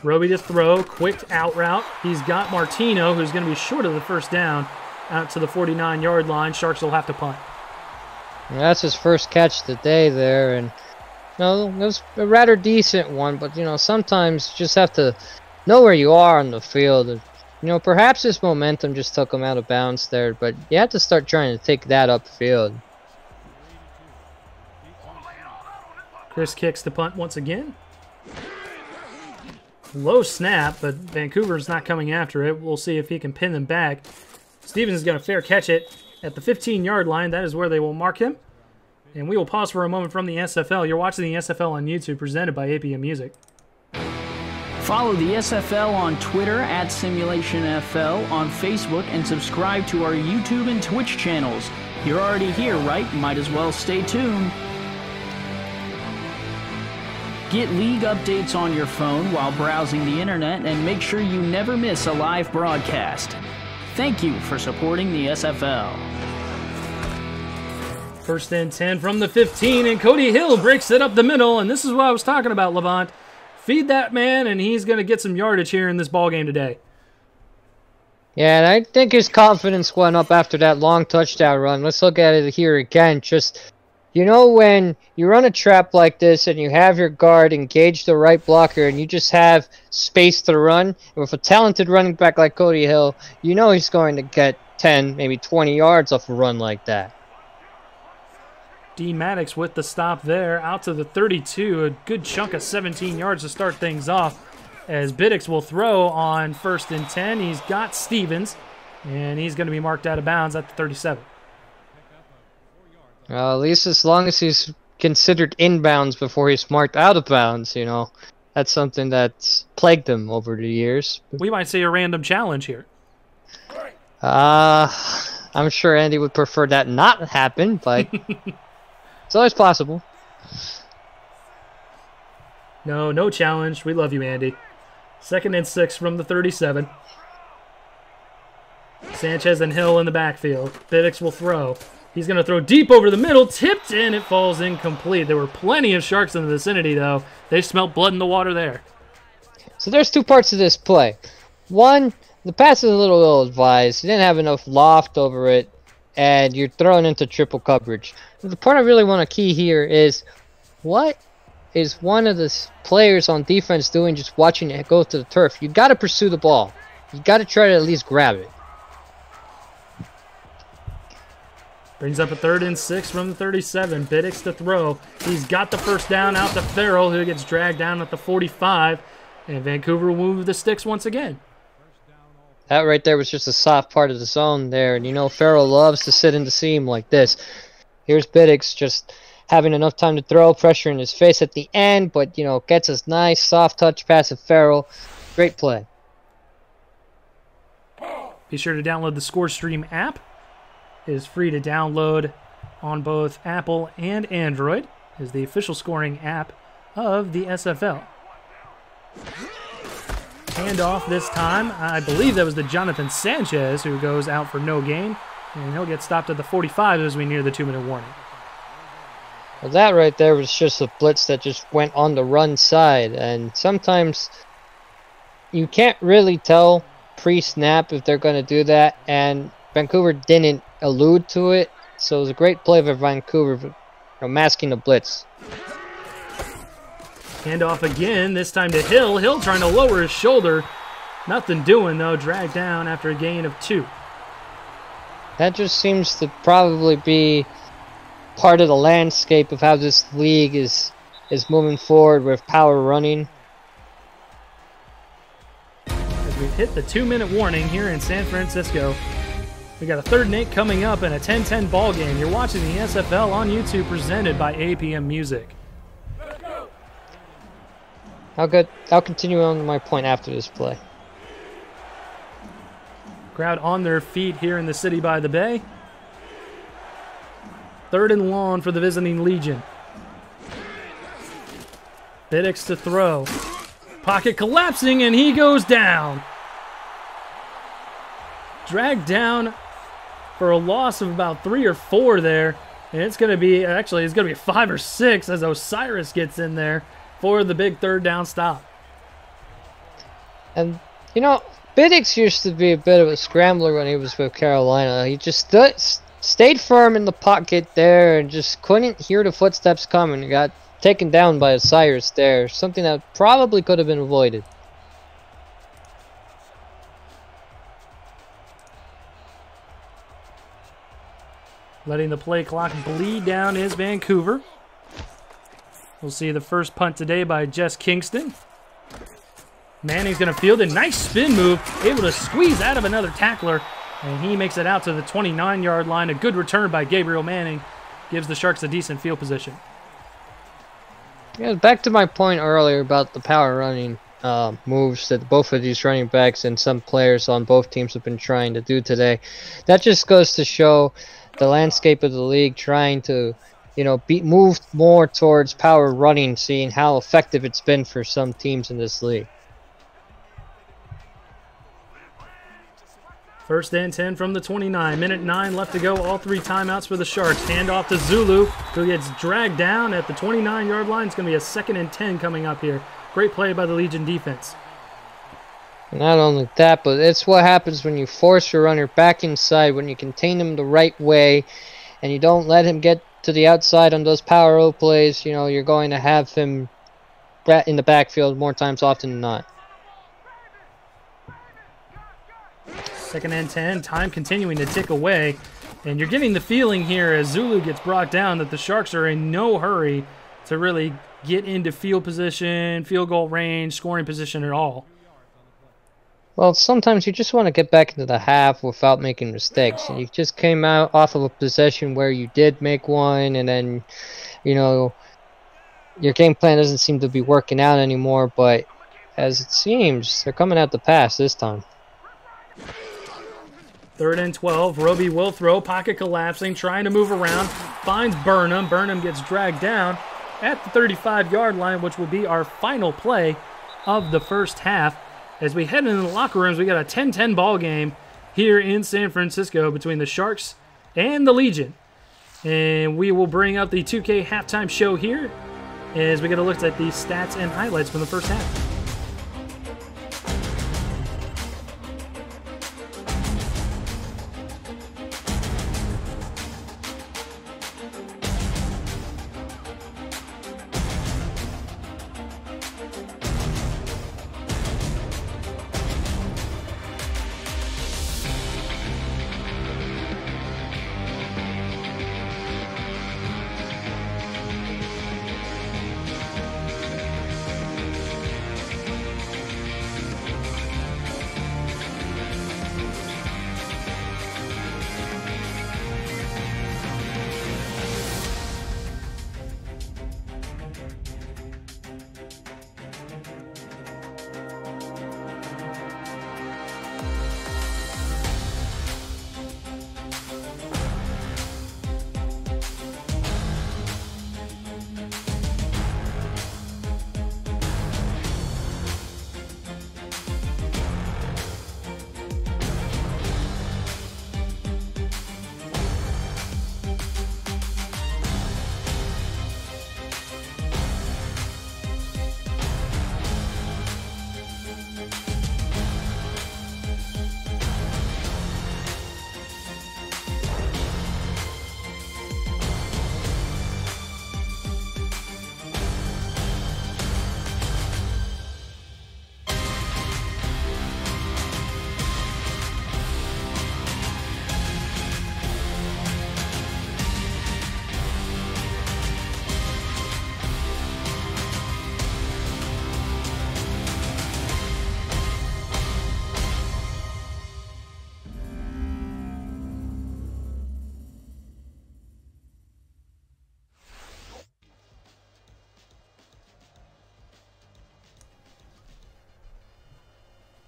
Roby to throw, quick out route. He's got Martino, who's going to be short of the 1st down, out to the 49-yard line. Sharks will have to punt. And that's his first catch of the day there. And you know, it was a rather decent one, but you know, sometimes you just have to know where you are on the field. And, you know, perhaps his momentum just took him out of bounds there, but you have to start trying to take that upfield. Chris kicks the punt once again. Low snap, but Vancouver's not coming after it. We'll see if he can pin them back. Stevens is going to fair catch it at the 15-yard line. That is where they will mark him. And we will pause for a moment from the SFL. You're watching the SFL on YouTube, presented by APM Music. Follow the SFL on Twitter at SimulationFL, on Facebook, and subscribe to our YouTube and Twitch channels. You're already here, right? Might as well stay tuned. Get league updates on your phone while browsing the internet, and make sure you never miss a live broadcast. Thank you for supporting the SFL. First and 10 from the 15, and Cody Hill breaks it up the middle, and this is what I was talking about, Levant. Feed that man, and he's going to get some yardage here in this ballgame today. Yeah, and I think his confidence went up after that long touchdown run. Let's look at it here again. Just, you know, when you run a trap like this and you have your guard engage the right blocker and you just have space to run, and with a talented running back like Cody Hill, you know he's going to get 10, maybe 20 yards off a run like that. D. Maddox with the stop there, out to the 32, a good chunk of 17 yards to start things off, as Biddix will throw on first and 10. He's got Stevens, and he's going to be marked out of bounds at the 37. At least as long as he's considered inbounds before he's marked out of bounds, you know, that's something that's plagued him over the years. We might see a random challenge here. I'm sure Andy would prefer that not happen, but it's always possible. No challenge. We love you, Andy. 2nd and 6 from the 37. Sanchez and Hill in the backfield. Biddix will throw. He's going to throw deep over the middle. Tipped in. It falls incomplete. There were plenty of sharks in the vicinity, though. They smelt blood in the water there. So there's two parts to this play. One, the pass is a little ill-advised. You didn't have enough loft over it, and you're thrown into triple coverage. But the part I really want to key here is, what is one of the players on defense doing just watching it go to the turf? You got to pursue the ball. You got to try to at least grab it. Brings up a 3rd and 6 from the 37. Biddix to throw. He's got the first down out to Farrell, who gets dragged down at the 45. And Vancouver will move the sticks once again. That right there was just a soft part of the zone there. And you know Farrell loves to sit in the seam like this. Here's Biddix just having enough time to throw, pressure in his face at the end, but, you know, gets a nice soft touch pass at Farrell. Great play. Be sure to download the ScoreStream app. It is free to download on both Apple and Android. It is the official scoring app of the SFL. Handoff this time. I believe that was the Jonathan Sanchez who goes out for no gain. And he'll get stopped at the 45 as we near the 2-minute warning. Well, that right there was just a blitz that just went on the run side. And sometimes you can't really tell pre-snap if they're going to do that. And Vancouver didn't allude to it. So it was a great play by Vancouver, masking the blitz. Handoff again, this time to Hill. Hill trying to lower his shoulder. Nothing doing, though. Dragged down after a gain of 2. That just seems to probably be part of the landscape of how this league is moving forward with power running. As we hit the 2-minute warning here in San Francisco, we got a 3rd and 8 coming up in a 10-10 ball game. You're watching the SFL on YouTube, presented by APM Music. I'll continue on my point after this play. Crowd on their feet here in the city by the bay. 3rd and long for the visiting Legion. Biddix to throw. Pocket collapsing, and he goes down. Dragged down for a loss of about 3 or 4 there. And it's going to be, actually, it's going to be 5 or 6 as Osiris gets in there for the big 3rd down stop. And, you know, Biddix used to be a bit of a scrambler when he was with Carolina. He just stayed firm in the pocket there and just couldn't hear the footsteps coming. He got taken down by Osiris there. Something that probably could have been avoided. Letting the play clock bleed down is Vancouver. We'll see the first punt today by Jess Kingston. Manning's going to field a nice spin move, able to squeeze out of another tackler, and he makes it out to the 29-yard line. A good return by Gabriel Manning gives the Sharks a decent field position. Yeah, back to my point earlier about the power running moves that both of these running backs and some players on both teams have been trying to do today. That just goes to show the landscape of the league trying to, move more towards power running, seeing how effective it's been for some teams in this league. First and 10 from the 29. Minute 9 left to go. All 3 timeouts for the Sharks. Hand off to Zulu, who gets dragged down at the 29-yard line. It's going to be a 2nd and 10 coming up here. Great play by the Legion defense. Not only that, but it's what happens when you force your runner back inside, when you contain him the right way, and you don't let him get to the outside on those power O plays. You're going to have him in the backfield more times often than not. 2nd and 10, time continuing to tick away. And you're getting the feeling here as Zulu gets brought down that the Sharks are in no hurry to really get into field position, field goal range, scoring position at all. Well, sometimes you just want to get back into the half without making mistakes. And you just came out off of a possession where you did make one, and then, your game plan doesn't seem to be working out anymore. But as it seems, they're coming out the pass this time. 3rd and 12. Roby will throw. Pocket collapsing. Trying to move around. Finds Burnham. Burnham gets dragged down at the 35-yard line, which will be our final play of the first half. As we head into the locker rooms, we got a 10-10 ball game here in San Francisco between the Sharks and the Legion. And we will bring up the 2K halftime show here as we get a look at the stats and highlights from the first half.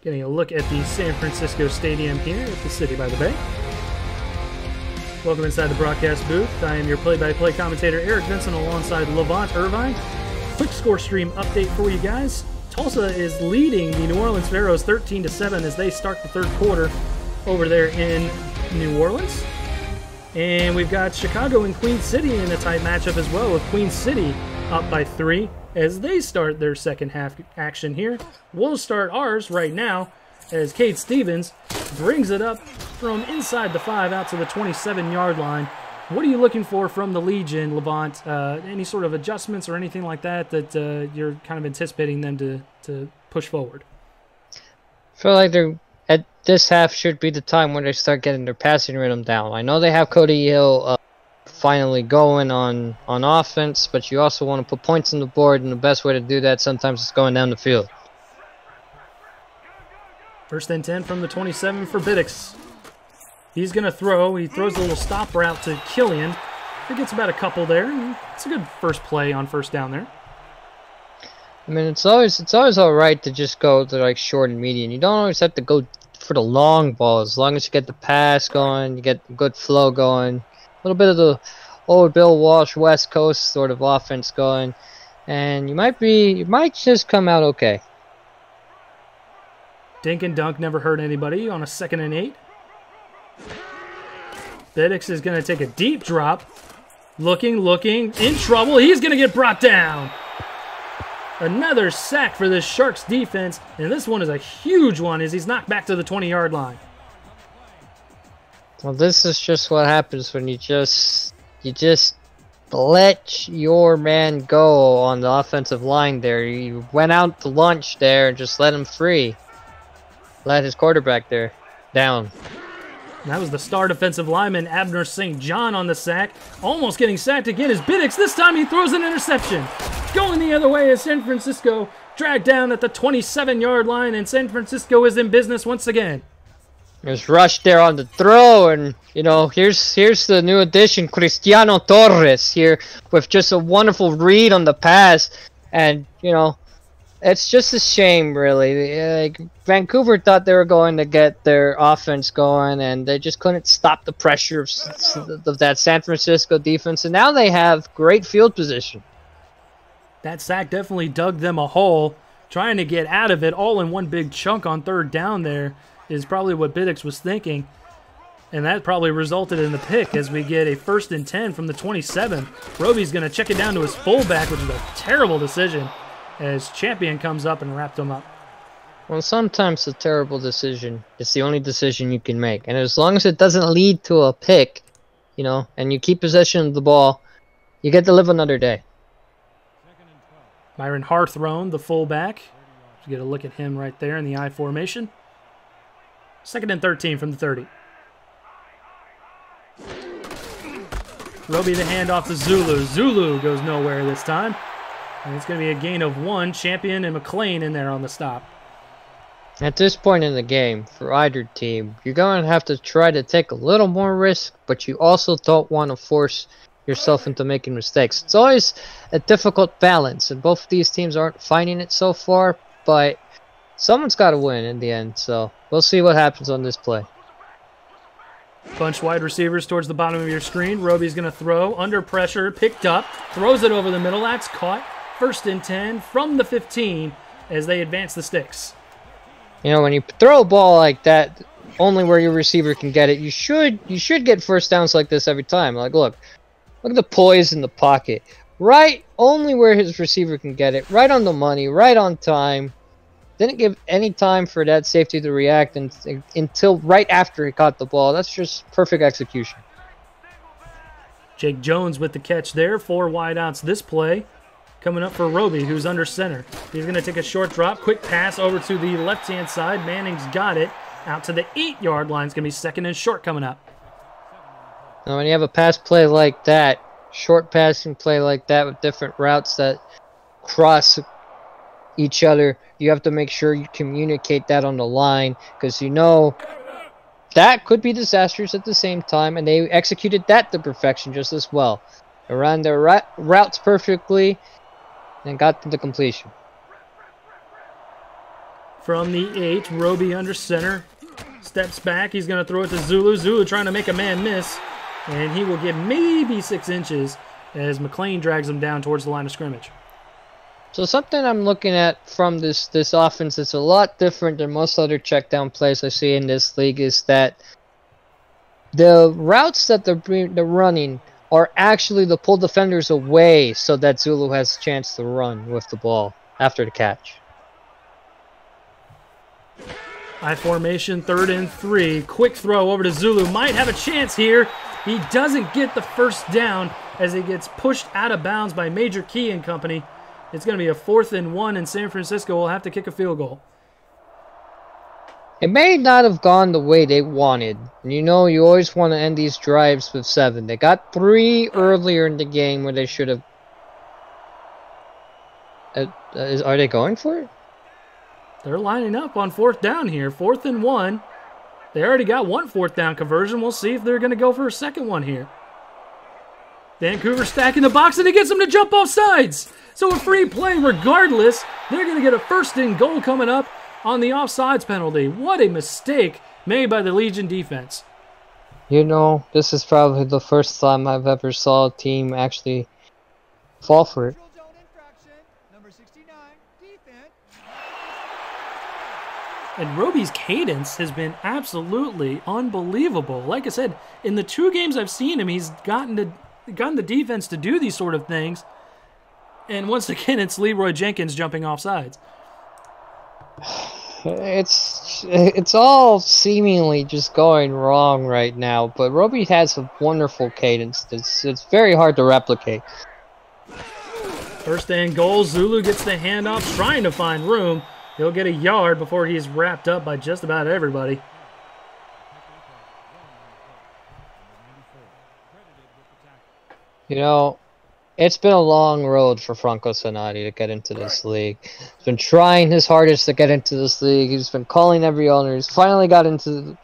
Getting a look at the San Francisco Stadium here at the City by the Bay. Welcome inside the broadcast booth. I am your play-by-play commentator, Eric Vinson, alongside Levant Irvine. Quick score stream update for you guys. Tulsa is leading the New Orleans Pharaohs 13-7 as they start the third quarter over there in New Orleans. And we've got Chicago and Queen City in a tight matchup as well, with Queen City up by 3 as they start their second half action here. We'll start ours right now as Cade Stevens brings it up from inside the 5 out to the 27-yard line. What are you looking for from the Legion, Levant? Any sort of adjustments or anything like that you're kind of anticipating them to push forward? I feel like they're at this half should be the time when they start getting their passing rhythm down. I know they have Cody Hill finally going on offense, but you also want to put points on the board, and the best way to do that sometimes is going down the field. First and 10 from the 27 for Biddix. He's going to throw. He throws a little stop route to Killian. He gets about a couple there. It's a good first play on first down there. I mean, it's always all right to just go to like short and medium. You don't always have to go for the long ball. As long as you get the pass going, you get good flow going, a little bit of the old Bill Walsh West Coast sort of offense going, and you might just come out okay. Dink and dunk never hurt anybody on a 2nd and 8. Biddix is going to take a deep drop. Looking, in trouble. He's going to get brought down. Another sack for this Sharks defense, and this one is a huge one as he's knocked back to the 20-yard line. Well, this is just what happens when you just let your man go on the offensive line there. You went out to lunch there and just let him free. Let his quarterback there down. That was the star defensive lineman, Abner St. John, on the sack. Almost getting sacked again is Biddix. This time he throws an interception. Going the other way is San Francisco, dragged down at the 27-yard line, and San Francisco is in business once again. There's Rush there on the throw, and, you know, here's the new addition, Cristiano Torres, here with just a wonderful read on the pass. And, you know, it's just a shame, really. Like, Vancouver thought they were going to get their offense going, and they just couldn't stop the pressure of that San Francisco defense. And now they have great field position. That sack definitely dug them a hole. Trying to get out of it all in one big chunk on third down there is probably what Biddix was thinking. And that probably resulted in the pick as we get a 1st and 10 from the 27. Roby's going to check it down to his fullback, which is a terrible decision, as Champion comes up and wrapped him up. Well, sometimes a terrible decision is the only decision you can make. And as long as it doesn't lead to a pick, you know, and you keep possession of the ball, you get to live another day. Myron Harthrone, the fullback. You get a look at him right there in the I formation. 2nd and 13 from the 30. Roby the handoff to Zulu. Zulu goes nowhere this time. And it's going to be a gain of 1. Champion and McLean in there on the stop. At this point in the game, for either team, you're going to have to try to take a little more risk, but you also don't want to force yourself into making mistakes. It's always a difficult balance, and both of these teams aren't finding it so far, but someone's got to win in the end, so we'll see what happens on this play. Bunch wide receivers towards the bottom of your screen. Roby's going to throw, under pressure, picked up, throws it over the middle. That's caught. 1st and 10 from the 15 as they advance the sticks. You know, when you throw a ball like that, only where your receiver can get it, you should get first downs like this every time. Like, look at the poise in the pocket. Right, only where his receiver can get it. Right on the money, right on time. Didn't give any time for that safety to react until right after he caught the ball. That's just perfect execution. Jake Jones with the catch there. 4 wideouts this play. Coming up for Roby, who's under center. He's going to take a short drop. Quick pass over to the left-hand side. Manning's got it. Out to the 8-yard line. It's going to be 2nd and short coming up. Now, when you have a pass play like that, short passing play like that with different routes that cross each other, you have to make sure you communicate that on the line, because you know that could be disastrous at the same time, and they executed that to perfection just as well. They ran their routes perfectly and got to the completion. From the 8, Roby under center. Steps back. He's going to throw it to Zulu. Zulu trying to make a man miss. And he will get maybe 6 inches as McLean drags him down towards the line of scrimmage. So something I'm looking at from this offense that's a lot different than most other check down plays I see in this league is that the routes that they're running are actually to pull defenders away so that Zulu has a chance to run with the ball after the catch. I formation, 3rd and 3. Quick throw over to Zulu. Might have a chance here. He doesn't get the first down as he gets pushed out of bounds by Major Key and company. It's going to be a 4th and 1, and San Francisco will have to kick a field goal. It may not have gone the way they wanted. And you know, you always want to end these drives with 7. They got 3 earlier in the game where they should have... are they going for it? They're lining up on 4th down here. 4th and 1. They already got one 4th down conversion. We'll see if they're going to go for a second one here. Vancouver stacking the box, and it gets them to jump off sides. So a free play regardless. They're going to get a 1st and goal coming up on the offsides penalty. What a mistake made by the Legion defense. You know, this is probably the first time I've ever saw a team actually fall for it. And Roby's cadence has been absolutely unbelievable. Like I said, in the 2 games I've seen him, he's gotten the defense to do these sort of things. And once again, it's Leroy Jenkins jumping off sides. It's all seemingly just going wrong right now, but Roby has a wonderful cadence. It's very hard to replicate. 1st and goal. Zulu gets the handoff, trying to find room. He'll get a yard before he's wrapped up by just about everybody. You know, it's been a long road for Franco Sonati to get into this league. He's been trying his hardest to get into this league. He's been calling every owner. He's finally got into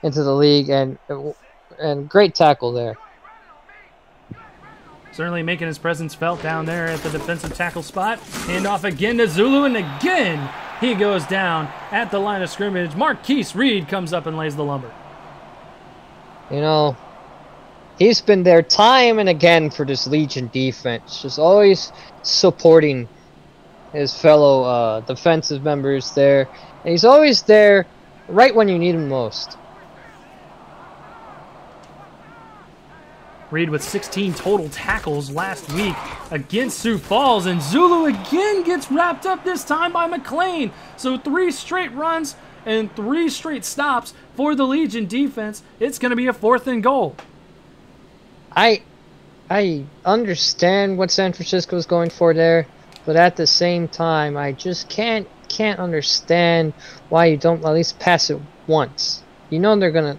the league, and great tackle there. Certainly making his presence felt down there at the defensive tackle spot. Handoff again to Zulu, and again he goes down at the line of scrimmage. Marquise Reed comes up and lays the lumber. You know, he's been there time and again for this Legion defense, just always supporting his fellow defensive members there. And he's always there right when you need him most. Reed with 16 total tackles last week against Sioux Falls, and Zulu again gets wrapped up this time by McLean. So 3 straight runs and 3 straight stops for the Legion defense. It's going to be a 4th and goal. I understand what San Francisco's going for there, but at the same time, I just can't understand why you don't at least pass it once. You know they're gonna.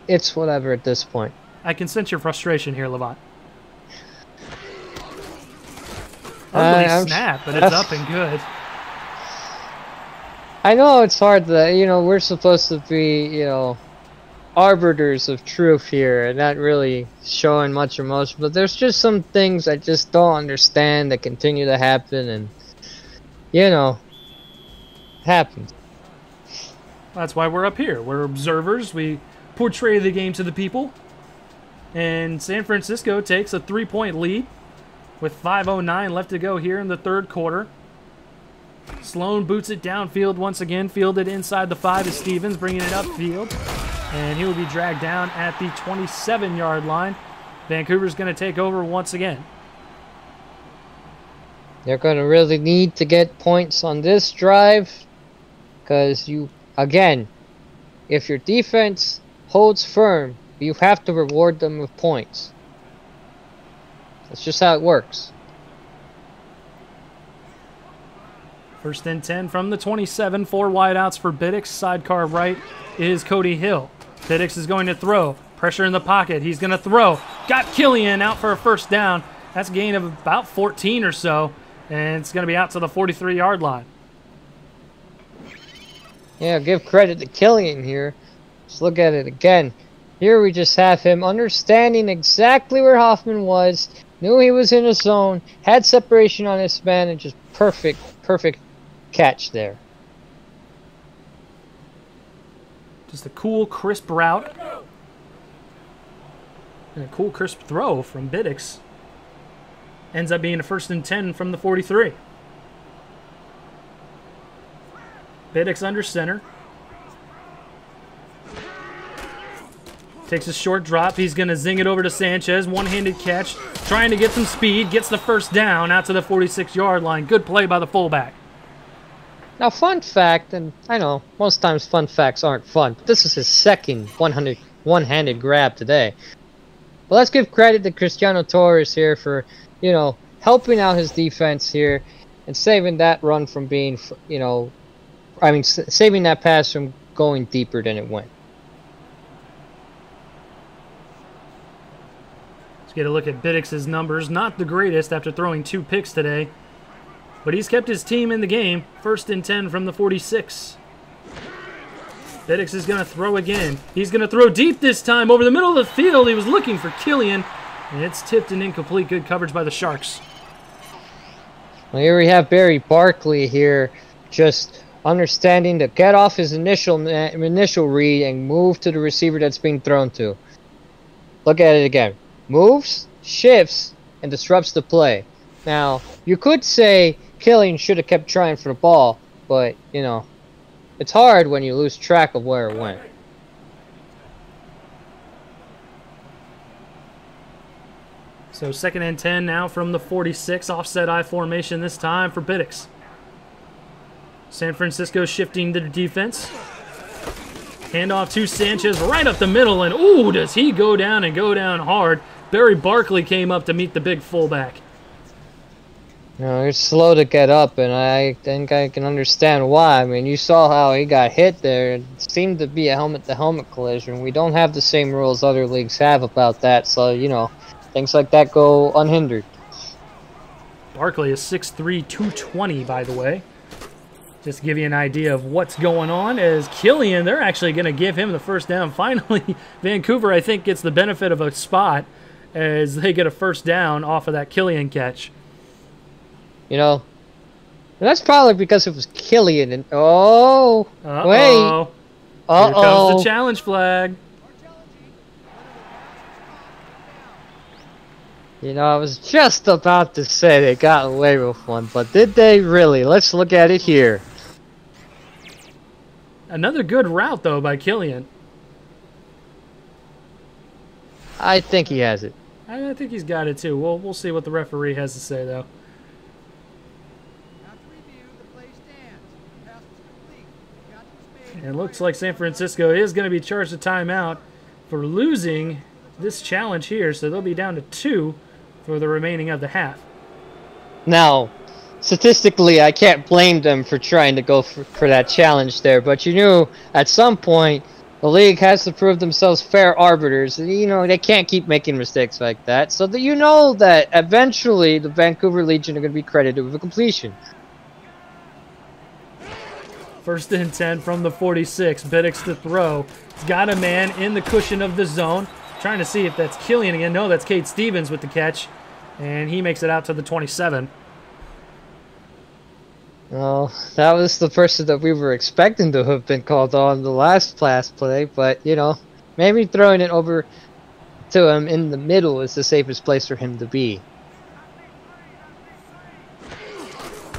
It's whatever at this point. I can sense your frustration here, Levant. Ugly snap, but it's up and good. I know it's hard that, you know, we're supposed to be, you know, arbiters of truth here and not really showing much emotion, but there's just some things I just don't understand that continue to happen, and, you know, happens. That's why we're up here. We're observers. We portray the game to the people. And San Francisco takes a 3-point lead with 5:09 left to go here in the 3rd quarter. Sloan boots it downfield once again, fielded inside the 5 is Stevens, bringing it upfield. And he will be dragged down at the 27-yard line. Vancouver's going to take over once again. They're going to really need to get points on this drive, because again, if your defense holds firm, you have to reward them with points. That's just how it works. 1st and 10 from the 27. 4 wideouts for Biddix. Sidecar right is Cody Hill. Biddix is going to throw. Pressure in the pocket. He's going to throw. Got Killian out for a 1st down. That's a gain of about 14 or so. And it's going to be out to the 43-yard line. Yeah, give credit to Killian here. Let's look at it again. Here we just have him understanding exactly where Hoffman was, knew he was in a zone, had separation on his man, and just perfect catch there. Just a cool, crisp route. And a cool, crisp throw from Biddix. Ends up being a 1st and 10 from the 43. Biddix under center. Takes a short drop. He's going to zing it over to Sanchez. One-handed catch. Trying to get some speed. Gets the 1st down out to the 46-yard line. Good play by the fullback. Now, fun fact, and I know most times fun facts aren't fun, but this is his second one-handed grab today. But let's give credit to Cristiano Torres here for, you know, helping out his defense here and saving that run from being, you know, I mean, saving that pass from going deeper than it went. Let's get a look at Biddix's numbers. Not the greatest after throwing 2 picks today. But he's kept his team in the game. 1st and 10 from the 46. Biddix is going to throw again. He's going to throw deep this time over the middle of the field. He was looking for Killian, and it's tipped and incomplete. Good coverage by the Sharks. Well, here we have Barry Barkley here, just understanding to get off his initial read and move to the receiver that's being thrown to. Look at it again. Moves, shifts, and disrupts the play. Now, you could say Killian should have kept trying for the ball, but, you know, it's hard when you lose track of where it went. So 2nd and 10 now from the 46. Offset I formation this time for Biddix. San Francisco shifting to the defense. Handoff to Sanchez right up the middle, and ooh, does he go down and go down hard. Barry Barkley came up to meet the big fullback. No, he's slow to get up, and I think I can understand why. I mean, you saw how he got hit there. It seemed to be a helmet-to-helmet collision. We don't have the same rules other leagues have about that, so, you know, things like that go unhindered. Barkley is 6'3", 220, by the way. Just to give you an idea of what's going on, as Killian, they're actually going to give him the first down. Finally, Vancouver, I think, gets the benefit of a spot as they get a first down off of that Killian catch. You know, and that's probably because it was Killian. And oh, wait. Here comes the challenge flag. You know, I was just about to say they got away with one, but did they really? Let's look at it here. Another good route, though, by Killian. I think he has it. I think he's got it, too. We'll see what the referee has to say, though. And it looks like San Francisco is going to be charged a timeout for losing this challenge here, so they'll be down to 2 for the remaining of the half. Now, statistically, I can't blame them for trying to go for that challenge there, but you knew at some point the league has to prove themselves fair arbiters. You know, they can't keep making mistakes like that, so that you know that eventually the Vancouver Legion are going to be credited with a completion. 1st and 10 from the 46. Biddix to throw. He's got a man in the cushion of the zone. Trying to see if that's Killian again. No, that's Cade Stevens with the catch. And he makes it out to the 27. Well, that was the person that we were expecting to have been called on the last pass play. But, you know, maybe throwing it over to him in the middle is the safest place for him to be.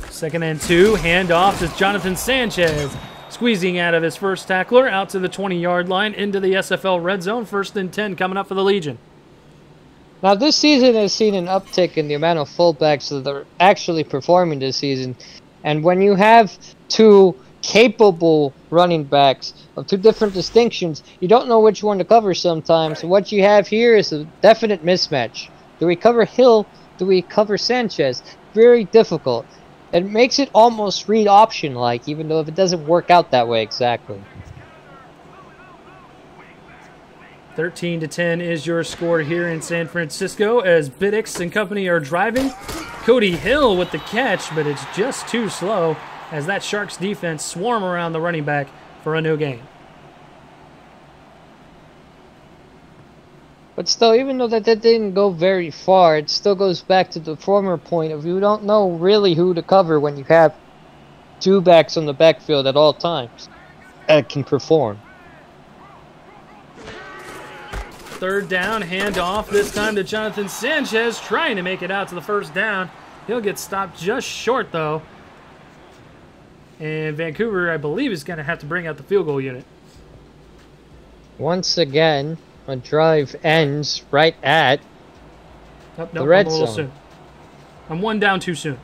2nd and 2. Handoff to Jonathan Sanchez. Squeezing out of his first tackler out to the 20-yard line into the SFL red zone. 1st and 10 coming up for the Legion. Now, this season has seen an uptick in the amount of fullbacks that are actually performing this season. And when you have 2 capable running backs of 2 different distinctions, you don't know which one to cover sometimes. So what you have here is a definite mismatch. Do we cover Hill? Do we cover Sanchez? Very difficult. It makes it almost read option-like, even though if it doesn't work out that way exactly. 13-10 is your score here in San Francisco as Biddix and company are driving. Cody Hill with the catch, but it's just too slow as that Sharks defense swarm around the running back for a no gain. But still, even though that didn't go very far, it still goes back to the former point of you don't know really who to cover when you have 2 backs on the backfield at all times that can perform. 3rd down, handoff, this time to Jonathan Sanchez, trying to make it out to the first down. He'll get stopped just short, though. And Vancouver, I believe, is going to have to bring out the field goal unit. Once again, a drive ends right at the red zone. Soon. I'm 1 down too soon.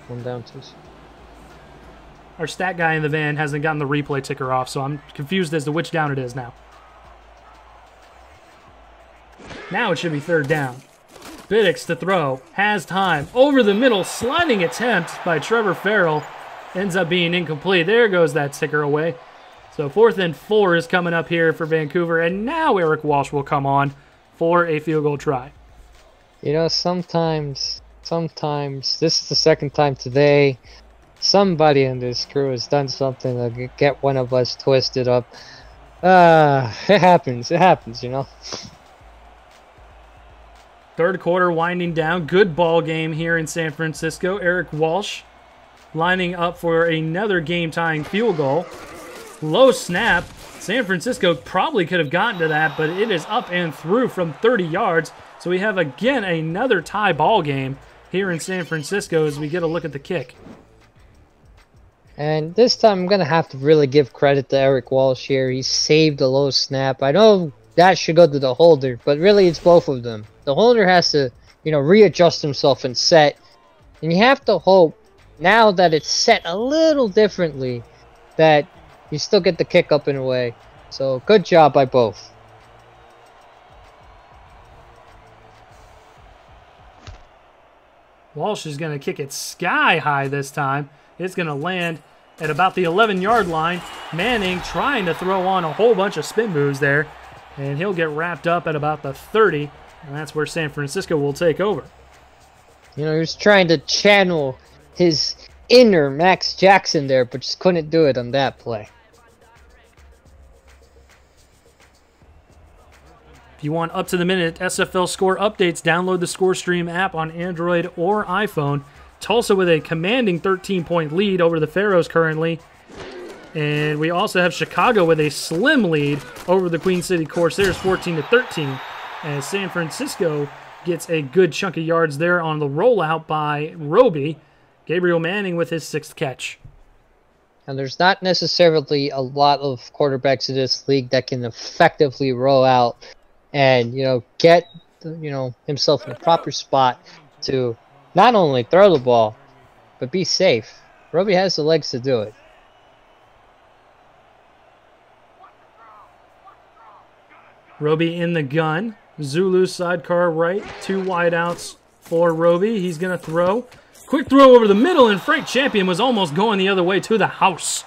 1 down too soon. Our stat guy in the van hasn't gotten the replay ticker off, so I'm confused as to which down it is now. Now it should be 3rd down. Biddix to throw. Has time. Over the middle. Sliding attempt by Trevor Farrell. Ends up being incomplete. There goes that ticker away. So 4th and 4 is coming up here for Vancouver. And now Eric Walsh will come on for a field goal try. You know, sometimes sometimes, this is the second time today, somebody in this crew has done something to get one of us twisted up. It happens, you know. Third quarter winding down. Good ball game here in San Francisco. Eric Walsh lining up for another game-tying field goal. Low snap. San Francisco probably could have gotten to that, but it is up and through from 30 yards. So we have, again, another tie ball game here in San Francisco as we get a look at the kick. And this time I'm going to have to really give credit to Eric Walsh here. He saved a low snap. I know that should go to the holder, but really it's both of them. The holder has to, you know, readjust himself and set. And you have to hope, now that it's set a little differently, that you still get the kick up and away. So good job by both. Walsh is going to kick it sky high this time. It's going to land at about the 11-yard line. Manning trying to throw on a whole bunch of spin moves there. And he'll get wrapped up at about the 30. And that's where San Francisco will take over. You know, he was trying to channel his inner Max Jackson there, but just couldn't do it on that play. If you want up-to-the-minute SFL score updates, download the ScoreStream app on Android or iPhone. Tulsa with a commanding 13-point lead over the Pharaohs currently. And we also have Chicago with a slim lead over the Queen City Corsairs, 14-13. As San Francisco gets a good chunk of yards there on the rollout by Roby. Gabriel Manning with his 6th catch. And there's not necessarily a lot of quarterbacks in this league that can effectively roll out and, you know, get, you know, himself in a proper spot to not only throw the ball, but be safe. Roby has the legs to do it. Roby in the gun. Zulu sidecar right. 2 wideouts for Roby. He's going to throw. Quick throw over the middle, and Frank Champion was almost going the other way to the house.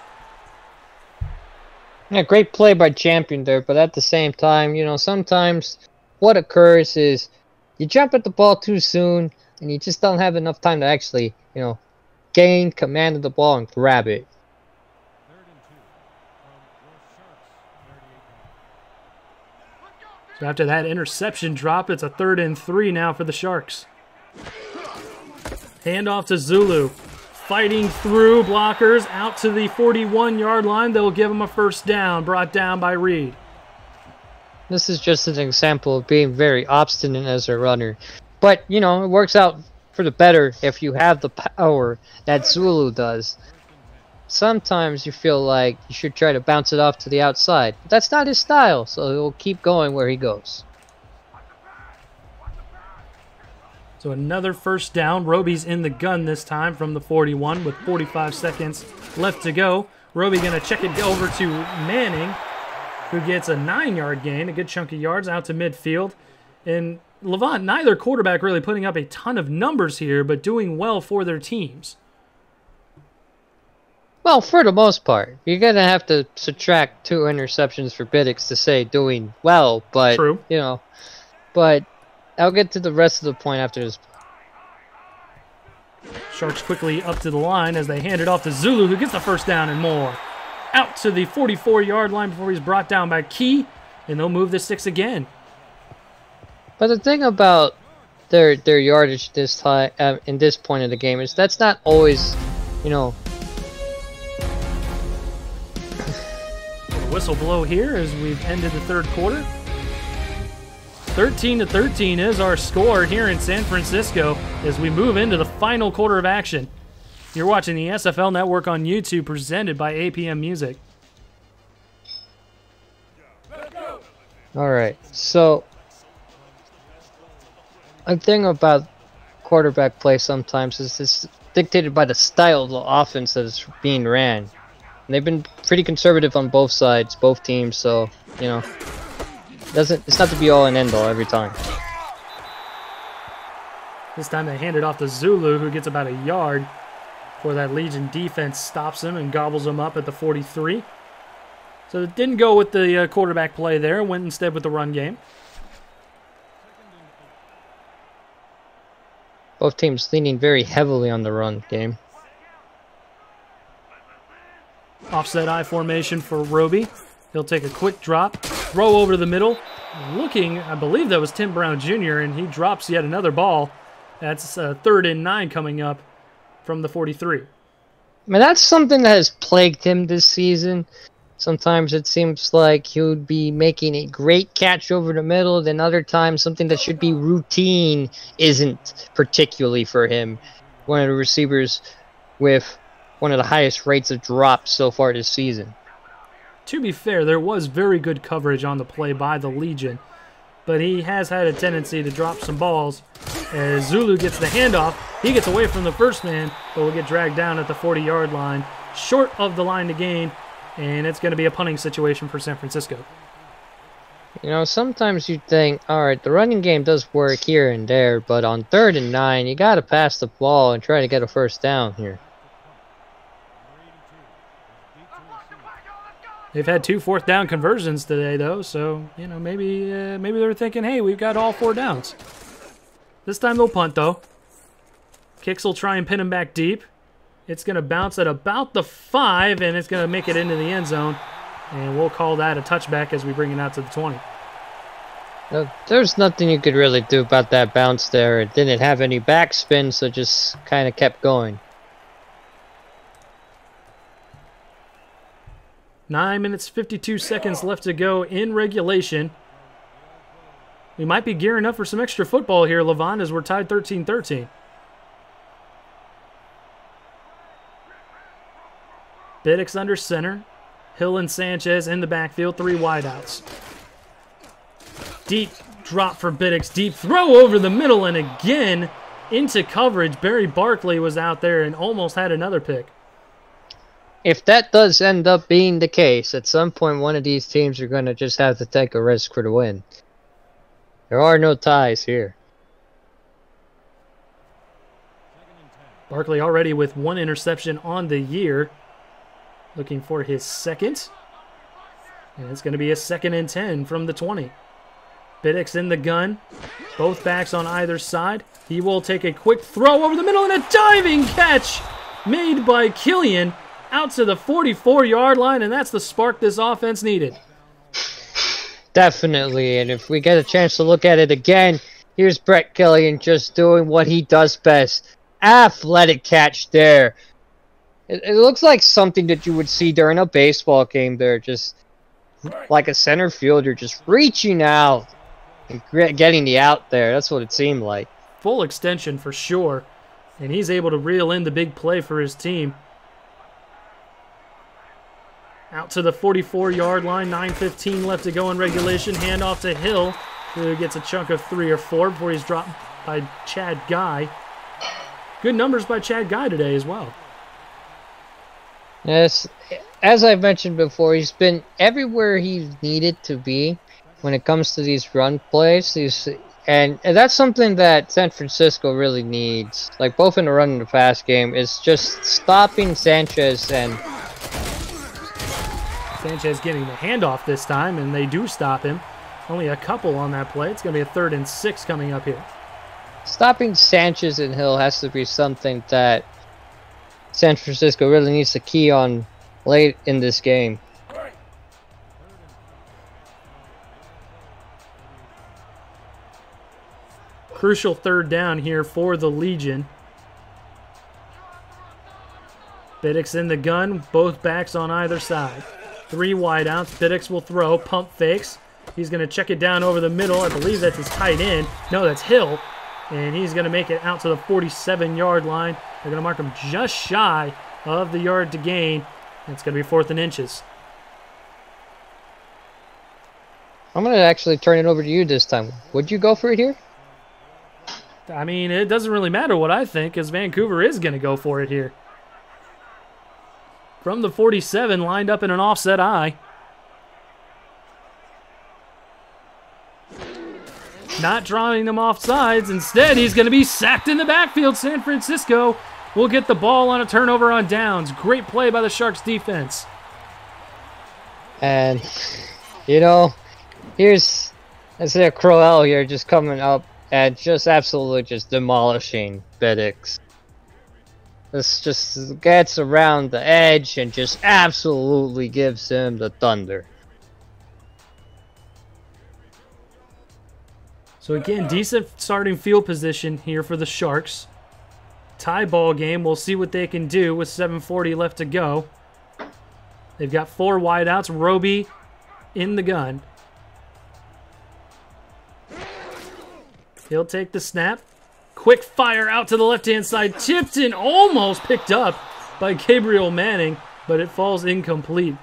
Yeah, great play by Champion there, but at the same time, you know, sometimes what occurs is you jump at the ball too soon, and you just don't have enough time to actually, you know, gain command of the ball and grab it. So after that interception drop, it's a 3rd and 3 now for the Sharks. Handoff to Zulu. Fighting through blockers out to the 41-yard line. They'll give him a first down, brought down by Reed. This is just an example of being very obstinate as a runner. But, you know, it works out for the better if you have the power that Zulu does. Sometimes you feel like you should try to bounce it off to the outside. But that's not his style, so he'll keep going where he goes. So another first down. Roby's in the gun this time from the 41 with 45 seconds left to go. Roby going to check it over to Manning, who gets a 9-yard gain, a good chunk of yards out to midfield. And Levant, neither quarterback really putting up a ton of numbers here, but doing well for their teams. Well, for the most part. You're going to have to subtract 2 interceptions for Biddix to say doing well, but, True. You know, but I'll get to the rest of the point after this. Sharks quickly up to the line as they hand it off to Zulu, who gets the first down and more. Out to the 44-yard line before he's brought down by Key, and they'll move the 6 again. But the thing about their yardage this time, in this point of the game, is that's not always, you know. Whistle blow here as we've ended the 3rd quarter. 13-13 is our score here in San Francisco as we move into the final quarter of action. You're watching the SFL Network on YouTube, presented by APM Music. Alright, so a thing about quarterback play sometimes is it's dictated by the style of the offense that is being ran. And they've been pretty conservative on both sides, both teams, so, you know, it's not to be all and end all every time. This time they hand it off to Zulu, who gets about a yard before that Legion defense stops him and gobbles him up at the 43. So it didn't go with the quarterback play there, went instead with the run game. Both teams leaning very heavily on the run game. Offset I formation for Roby. He'll take a quick drop, throw over the middle. Looking, I believe that was Tim Brown Jr., and he drops yet another ball. That's 3rd and 9 coming up from the 43. I mean, that's something that has plagued him this season. Sometimes it seems like he would be making a great catch over the middle, then other times something that should be routine isn't particularly for him. One of the receivers with one of the highest rates of drops so far this season. To be fair, there was very good coverage on the play by the Legion, but he has had a tendency to drop some balls. As Zulu gets the handoff, he gets away from the first man, but will get dragged down at the 40-yard line, short of the line to gain, and it's going to be a punting situation for San Francisco. You know, sometimes you think, alright, the running game does work here and there, but on 3rd and 9, you got to pass the ball and try to get a first down here. They've had 2 4th down conversions today, though, so, you know, maybe they're thinking, hey, we've got all 4 downs. This time they'll punt, though. Kicks will try and pin him back deep. It's going to bounce at about the 5, and it's going to make it into the end zone. And we'll call that a touchback as we bring it out to the 20. There's nothing you could really do about that bounce there. It didn't have any backspin, so it just kind of kept going. 9 minutes, 52 seconds left to go in regulation. We might be gearing up for some extra football here, Levant, as we're tied 13-13. Biddix under center. Hill and Sanchez in the backfield, 3 wideouts. Deep drop for Biddix. Deep throw over the middle, and again into coverage. Barry Barkley was out there and almost had another pick. If that does end up being the case, at some point one of these teams are going to just have to take a risk for the win. There are no ties here. Barkley already with 1 interception on the year. Looking for his 2nd. And it's going to be a 2nd and 10 from the 20. Biddix in the gun. Both backs on either side. He will take a quick throw over the middle and a diving catch made by Killian out to the 44-yard line, and that's the spark this offense needed. Definitely, and if we get a chance to look at it again, here's Brett Killian just doing what he does best. Athletic catch there. It looks like something that you would see during a baseball game there, just like a center fielder just reaching out and getting the out there. That's what it seemed like. Full extension for sure, and he's able to reel in the big play for his team. Out to the 44-yard line, 9:15 left to go in regulation. Handoff to Hill, who gets a chunk of 3 or 4 before he's dropped by Chad Guy. Good numbers by Chad Guy today as well. Yes, as I've mentioned before, he's been everywhere he's needed to be when it comes to these run plays. And that's something that San Francisco really needs, like both in the run and the pass game, is just stopping Sanchez and... Sanchez getting the handoff this time, and they do stop him. Only a couple on that play. It's going to be a 3rd and 6 coming up here. Stopping Sanchez and Hill has to be something that San Francisco really needs to key on late in this game. Crucial 3rd down here for the Legion. Biddix in the gun, both backs on either side. 3 wideouts. Biddix will throw, pump fakes. He's going to check it down over the middle. I believe that's his tight end. No, that's Hill. And he's going to make it out to the 47-yard line. They're going to mark him just shy of the yard to gain. It's going to be 4th and inches. I'm going to actually turn it over to you this time. Would you go for it here? I mean, it doesn't really matter what I think, because Vancouver is going to go for it here. From the 47, lined up in an offset I. Not drawing them off sides. Instead, he's going to be sacked in the backfield. San Francisco will get the ball on a turnover on downs. Great play by the Sharks defense. And, you know, here's Isaiah Crowell here just coming up and just absolutely just demolishing Biddix. This just gets around the edge and just absolutely gives him the thunder. So again, decent starting field position here for the Sharks. Tie ball game. We'll see what they can do with 7:40 left to go. They've got 4 wideouts. Roby in the gun. He'll take the snap. Quick fire out to the left-hand side. Tipped in, almost picked up by Gabriel Manning, but it falls incomplete.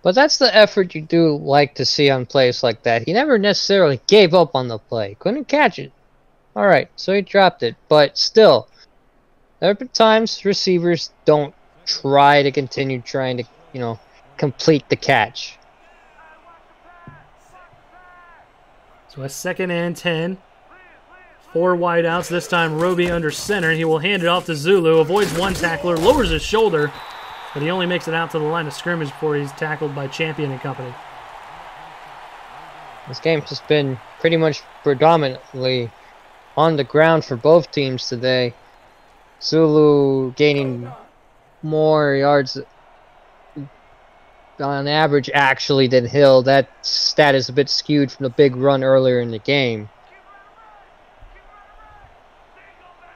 But that's the effort you do like to see on plays like that. He never necessarily gave up on the play. Couldn't catch it. Alright, so he dropped it. But still, there have been times receivers don't try to continue trying to, complete the catch. So a 2nd and 10. 4 wideouts, this time Roby under center. He will hand it off to Zulu, avoids one tackler, lowers his shoulder, but he only makes it out to the line of scrimmage before he's tackled by Champion and company. This game has been pretty much predominantly on the ground for both teams today. Zulu gaining more yards on average actually than Hill. That stat is a bit skewed from the big run earlier in the game.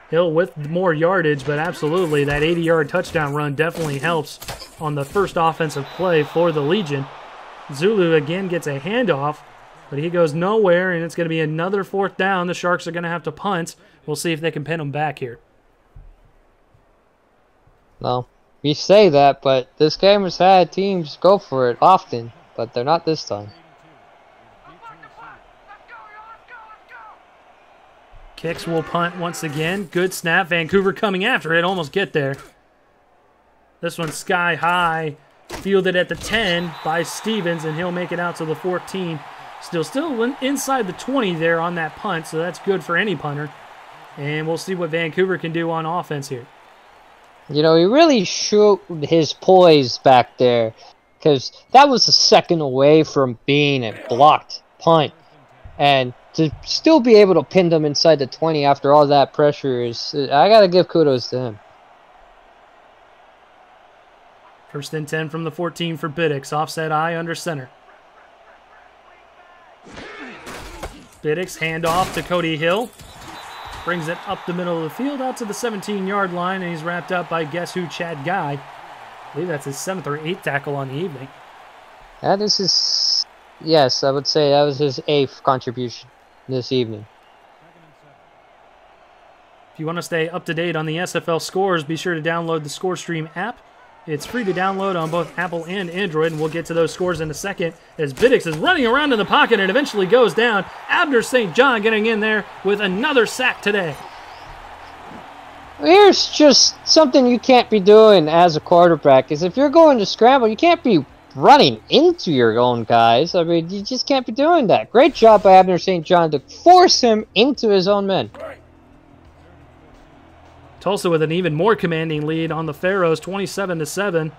Hill with more yardage, but absolutely that 80-yard touchdown run definitely helps on the first offensive play for the Legion. Zulu again gets a handoff, but he goes nowhere, and it's going to be another 4th down. The Sharks are going to have to punt. We'll see if they can pin him back here. Well, you say that, but this game has had teams go for it often, but they're not this time. Kicks will punt once again. Good snap. Vancouver coming after it. Almost get there. This one's sky high. Fielded at the 10 by Stevens, and he'll make it out to the 14. Still inside the 20 there on that punt, so that's good for any punter. And we'll see what Vancouver can do on offense here. He really showed his poise back there, because that was a second away from being a blocked punt. And to still be able to pin them inside the 20 after all that pressure I got to give kudos to him. 1st and 10 from the 14 for Biddix. Offset I under center. Biddix handoff to Cody Hill. Brings it up the middle of the field out to the 17-yard line, and he's wrapped up by guess who, Chad Guy. I believe that's his 7th or 8th tackle on the evening. That is his... Yes, I would say that was his 8th contribution this evening. If you want to stay up to date on the SFL scores, be sure to download the ScoreStream app. It's free to download on both Apple and Android, and we'll get to those scores in a second as Biddix is running around in the pocket and eventually goes down. Abner St. John getting in there with another sack today. Here's just something you can't be doing as a quarterback, is if you're going to scramble, you can't be running into your own guys. I mean, you just can't be doing that. Great job by Abner St. John to force him into his own men. Tulsa with an even more commanding lead on the Pharaohs, 27-7.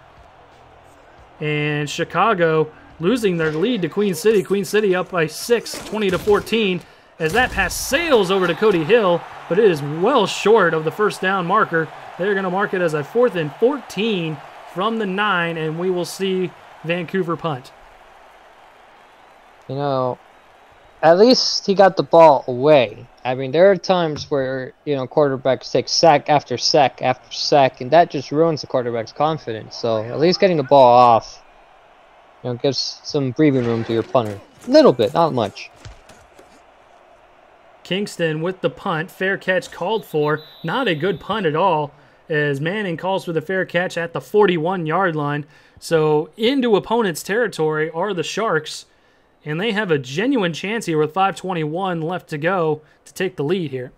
And Chicago losing their lead to Queen City. Queen City up by 6, 20-14. As that pass sails over to Cody Hill, but it is well short of the 1st down marker. They're going to mark it as a 4th and 14 from the 9, and we will see Vancouver punt. At least he got the ball away. I mean, there are times where, quarterbacks take sack after sack after sack, and that just ruins the quarterback's confidence. So at least getting the ball off, gives some breathing room to your punter. A little bit, not much. Kingston with the punt. Fair catch called for. Not a good punt at all, as Manning calls for the fair catch at the 41-yard line. So into opponent's territory are the Sharks, and they have a genuine chance here with 5:21 left to go to take the lead here.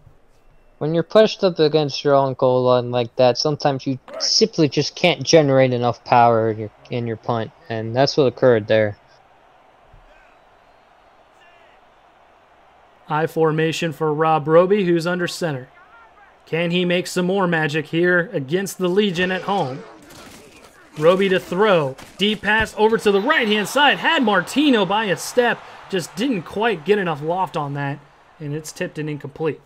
When you're pushed up against your own goal line like that, sometimes you simply just can't generate enough power in your punt, and that's what occurred there. I formation for Rob Roby, who's under center. Can he make some more magic here against the Legion at home? Roby to throw. Deep pass over to the right-hand side. Had Martino by a step. Just didn't quite get enough loft on that, and it's tipped and incomplete.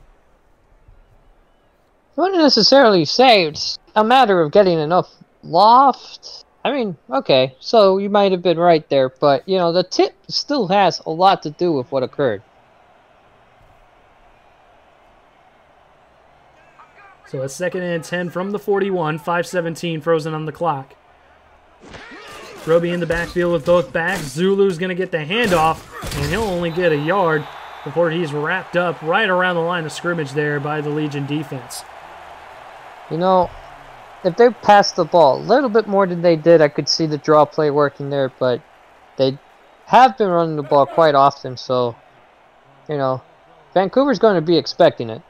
I wouldn't necessarily say it's a matter of getting enough loft. I mean, okay, so you might have been right there, but, you know, the tip still has a lot to do with what occurred. So a 2nd and 10 from the 41, 5:17 frozen on the clock. Roby in the backfield with both backs. Zulu's going to get the handoff, and he'll only get a yard before he's wrapped up right around the line of scrimmage there by the Legion defense. You know, if they passed the ball a little bit more than they did, I could see the draw play working there, but they have been running the ball quite often, so, you know, Vancouver's going to be expecting it.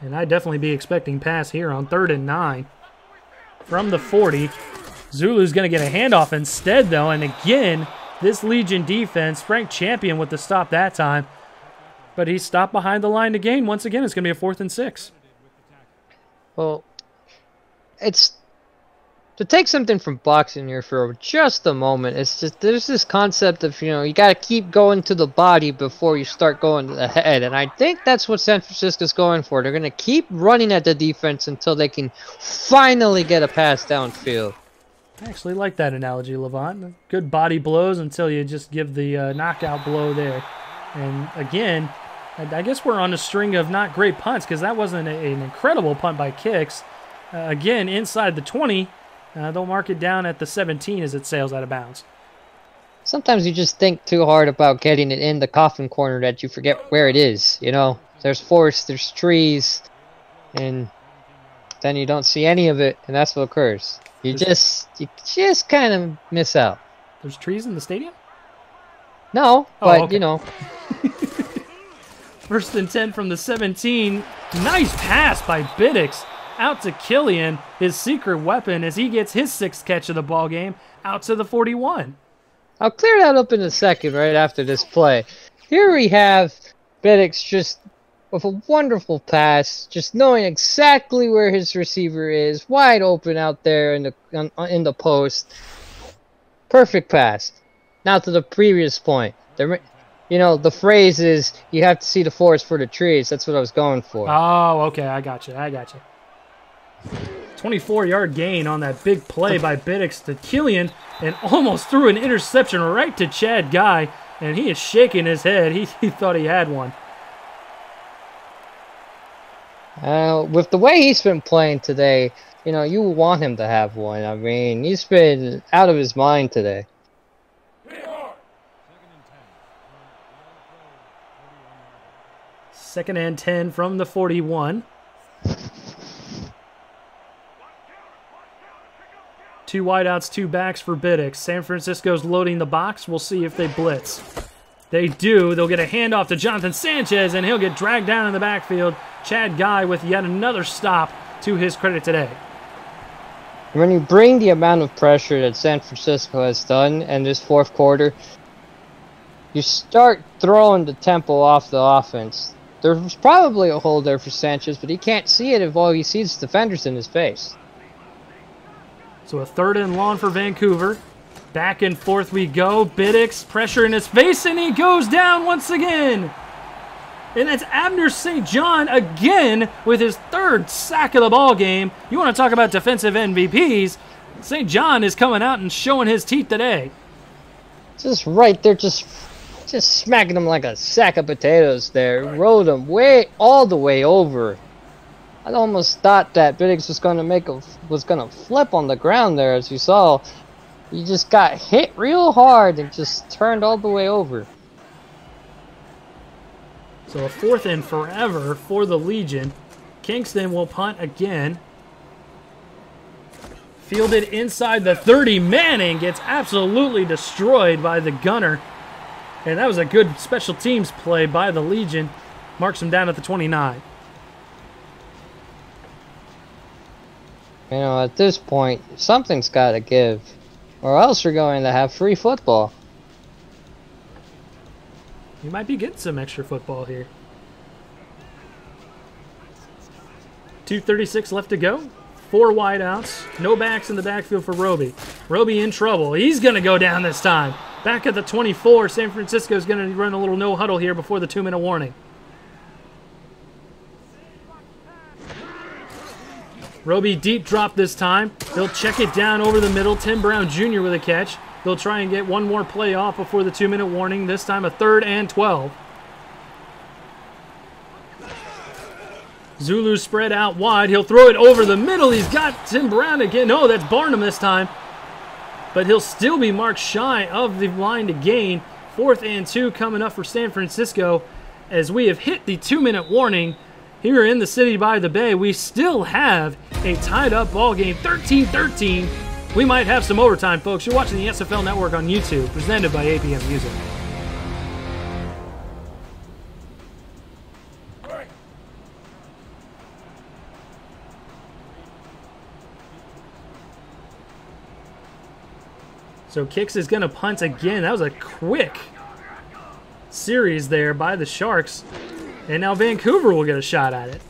And I'd definitely be expecting pass here on 3rd and 9. From the 40, Zulu's going to get a handoff instead, though, and again, this Legion defense, Frank Champion with the stop that time, but he stopped behind the line to gain. Once again, it's going to be a 4th and 6. Well, it's to take something from boxing here for just a moment. It's just there's this concept of, you know, you got to keep going to the body before you start going to the head, and I think that's what San Francisco's going for. They're going to keep running at the defense until they can finally get a pass downfield. I actually like that analogy, Levant. Good body blows until you just give the knockout blow there. And again, I guess we're on a string of not great punts because that wasn't an incredible punt by Kicks. Again, inside the 20, they'll mark it down at the 17 as it sails out of bounds. Sometimes you just think too hard about getting it in the coffin corner that you forget where it is. You know, there's forest, there's trees, and then you don't see any of it, and that's what occurs. You just kind of miss out. There's trees in the stadium? No, but, you know. 1st and 10 from the 17. Nice pass by Biddix out to Killian, his secret weapon, as he gets his 6th catch of the ball game out to the 41. I'll clear that up in a second right after this play. Here we have Biddix just with a wonderful pass, just knowing exactly where his receiver is, wide open out there in the post. Perfect pass. Now to the previous point. You know, the phrase is, you have to see the forest for the trees. That's what I was going for. Oh, okay, I got you. 24-yard gain on that big play by Biddix to Killian, and almost threw an interception right to Chad Guy, and he is shaking his head. He thought he had one. With the way he's been playing today, you know, you want him to have one. I mean, he's been out of his mind today. 2nd and 10 from the 41. 2 wideouts, 2 backs for Biddix. San Francisco's loading the box. We'll see if they blitz. They do. They'll get a handoff to Jonathan Sanchez, and he'll get dragged down in the backfield. Chad Guy with yet another stop to his credit today. When you bring the amount of pressure that San Francisco has done in this 4th quarter, you start throwing the tempo off the offense. There's probably a hole there for Sanchez, but he can't see it if all he sees is defenders in his face. So a 3rd and long for Vancouver. Back and forth we go. Biddix, pressure in his face, and he goes down once again. And that's Abner St. John again with his 3rd sack of the ball game. You want to talk about defensive MVPs? St. John is coming out and showing his teeth today. Just right there, just smacking him like a sack of potatoes there. Rode him all the way over. I almost thought that Biddix was gonna flip on the ground there, as you saw. He just got hit real hard and just turned all the way over. So a 4th and forever for the Legion. Kingston will punt again. Fielded inside the 30. Manning gets absolutely destroyed by the gunner. And that was a good special teams play by the Legion. Marks him down at the 29. You know, at this point, something's got to give, or else you're going to have free football. You might be getting some extra football here. 2:36 left to go. 4 wideouts. No backs in the backfield for Roby. Roby in trouble. He's going to go down this time. Back at the 24. San Francisco is going to run a little no huddle here before the 2-minute warning. Roby deep drop this time. He'll check it down over the middle. Tim Brown Jr. with a catch. They'll try and get one more play off before the 2-minute warning. This time a 3rd and 12. Zulu spread out wide. He'll throw it over the middle. He's got Tim Brown again. No, that's Barnum this time. But he'll still be marked shy of the line to gain. 4th and 2 coming up for San Francisco as we have hit the 2-minute warning. Here in the city by the bay, we still have a tied-up ball game, 13-13. We might have some overtime, folks. You're watching the SFL Network on YouTube, presented by APM Music. So Kicks is going to punt again. That was a quick series there by the Sharks. And now Vancouver will get a shot at it.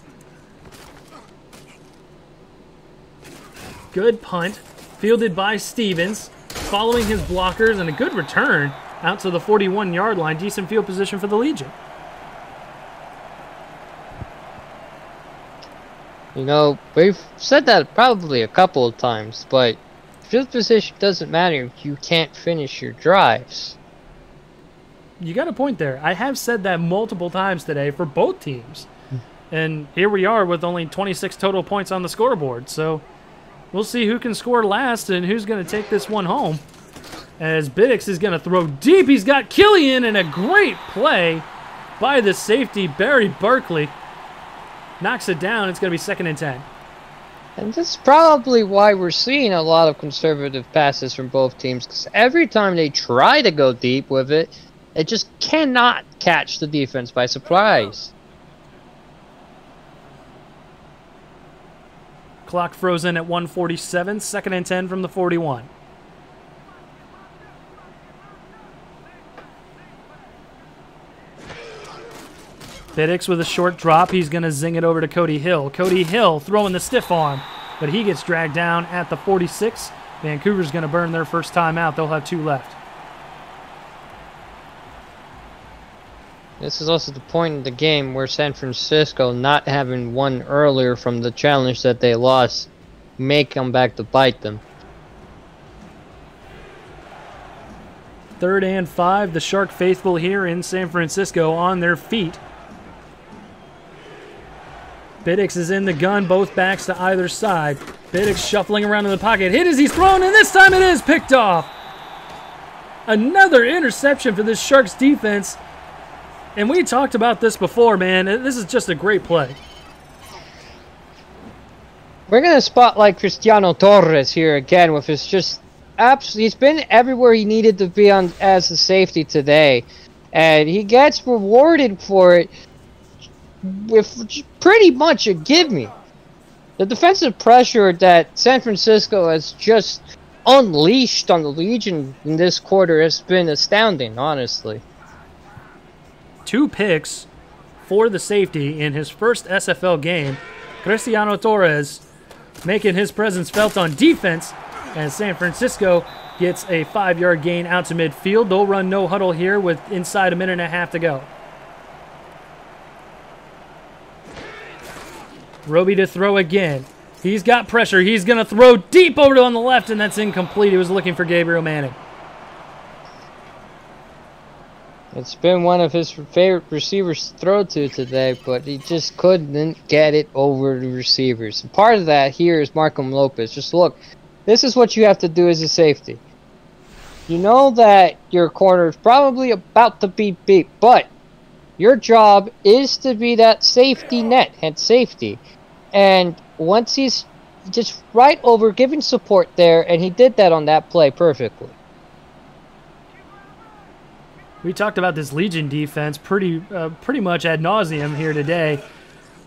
Good punt, fielded by Stevens, following his blockers, and a good return out to the 41-yard line. Decent field position for the Legion. You know, we've said that probably a couple of times, but field position doesn't matter if you can't finish your drives. You got a point there. I have said that multiple times today for both teams. And here we are with only 26 total points on the scoreboard. So we'll see who can score last and who's going to take this one home. As Biddix is going to throw deep. He's got Killian, and a great play by the safety, Barry Berkeley. Knocks it down. It's going to be 2nd and 10. And this is probably why we're seeing a lot of conservative passes from both teams. Because every time they try to go deep with it, it just cannot catch the defense by surprise. Clock frozen at 1:47. 2nd and 10 from the 41. Biddix with a short drop. He's going to zing it over to Cody Hill. Cody Hill throwing the stiff arm, but he gets dragged down at the 46. Vancouver's going to burn their first time out. They'll have 2 left. This is also the point in the game where San Francisco, not having won earlier from the challenge that they lost, may come back to bite them. 3rd and 5. The Shark faithful here in San Francisco on their feet. Biddix is in the gun, both backs to either side. Biddix shuffling around in the pocket. Hit as he's thrown, and this time it is picked off. Another interception for this Sharks defense. And we talked about this before, man. This is just a great play. We're going to spotlight Cristiano Torres here again with his just he's been everywhere he needed to be on as a safety today. And he gets rewarded for it with pretty much a gimme. The defensive pressure that San Francisco has just unleashed on the Legion in this quarter has been astounding, honestly. 2 picks for the safety in his first SFL game. Cristiano Torres making his presence felt on defense as San Francisco gets a 5-yard gain out to midfield. They'll run no huddle here with inside a minute and a half to go. Roby to throw again. He's got pressure. He's going to throw deep over on the left, and that's incomplete. He was looking for Gabriel Manning. It's been one of his favorite receivers to throw to today, but he just couldn't get it over the receivers. And part of that here is Markham Lopez. Just look, this is what you have to do as a safety. You know that your corner is probably about to be beat, but your job is to be that safety net and safety. And once he's just right over, giving support there, and he did that on that play perfectly. We talked about this Legion defense pretty much ad nauseum here today.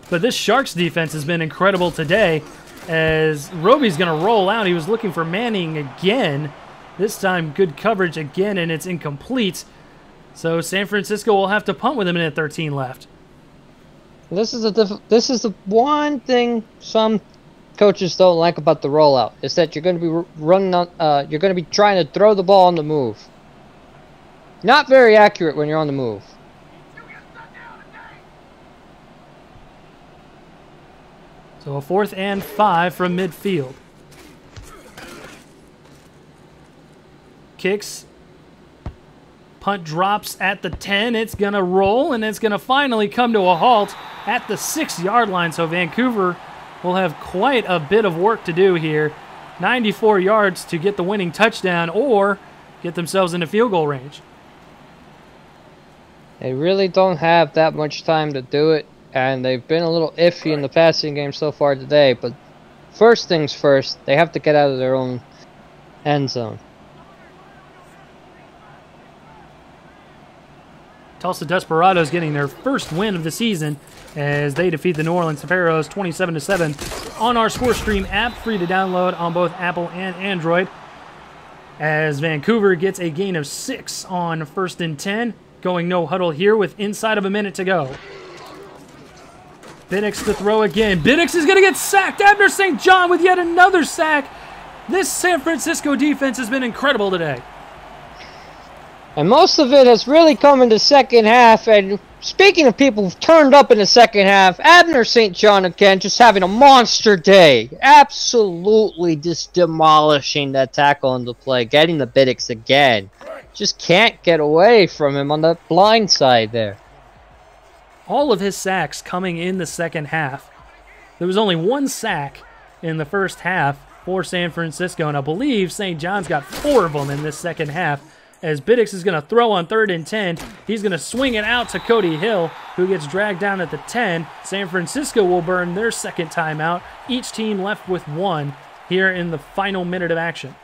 But this Sharks defense has been incredible today as Roby's going to roll out. He was looking for Manning again. This time good coverage again, and it's incomplete. So San Francisco will have to punt with a minute 13 left. This is the one thing some coaches don't like about the rollout, is that you're going to be running on, you're going to be trying to throw the ball on the move. Not very accurate when you're on the move. So So a 4th and 5 from midfield. Kicks. Punt drops at the 10. It's going to roll, and it's going to finally come to a halt at the 6-yard line. So Vancouver will have quite a bit of work to do here. 94 yards to get the winning touchdown or get themselves into field goal range. They really don't have that much time to do it, and they've been a little iffy in the passing game so far today. But first things first, they have to get out of their own end zone. Tulsa Desperados getting their first win of the season as they defeat the New Orleans Pharaohs 27-7 on our ScoreStream app, free to download on both Apple and Android. As Vancouver gets a gain of 6 on 1st and 10, going no huddle here with inside of a minute to go. Biddix to throw again. Biddix is going to get sacked. Abner St. John with yet another sack. This San Francisco defense has been incredible today. And most of it has really come in the second half. And speaking of people who've turned up in the second half, Abner St. John again just having a monster day. Absolutely just demolishing that tackle on the play. Getting the Biddix again. Just can't get away from him on the blind side there. All of his sacks coming in the second half. There was only 1 sack in the first half for San Francisco, and I believe St. John's got 4 of them in this second half. As Biddix is going to throw on 3rd and 10, he's going to swing it out to Cody Hill, who gets dragged down at the 10. San Francisco will burn their second timeout. Each team left with 1 here in the final minute of action.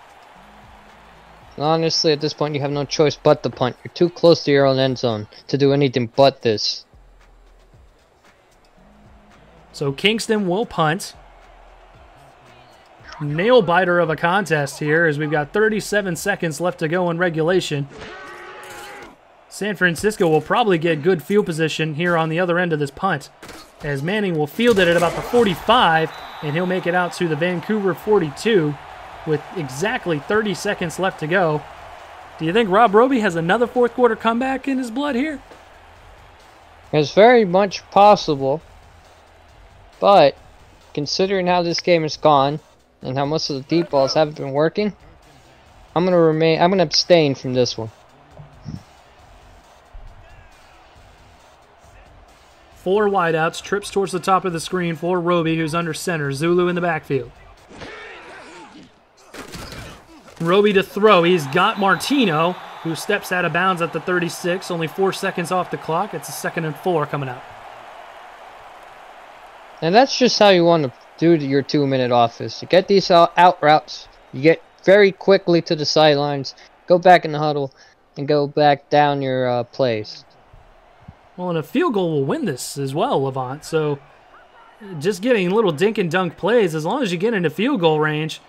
Honestly, at this point, you have no choice but to punt. You're too close to your own end zone to do anything but this. So Kingston will punt. Nail-biter of a contest here as we've got 37 seconds left to go in regulation. San Francisco will probably get good field position here on the other end of this punt, as Manning will field it at about the 45, and he'll make it out to the Vancouver 42 with exactly 30 seconds left to go. Do you think Rob Roby has another fourth quarter comeback in his blood here? It's very much possible, but considering how this game has gone and how most of the deep balls haven't been working, I'm gonna abstain from this one. 4 wideouts, trips towards the top of the screen for Roby, who's under center. Zulu in the backfield. Roby to throw. He's got Martino, who steps out of bounds at the 36. Only 4 seconds off the clock. It's a 2nd and 4 coming up. And that's just how you want to do your 2-minute offense. You get these out routes, you get very quickly to the sidelines, go back in the huddle, and go back down your plays. Well, and a field goal will win this as well, Levant. So just getting little dink and dunk plays, as long as you get into field goal range.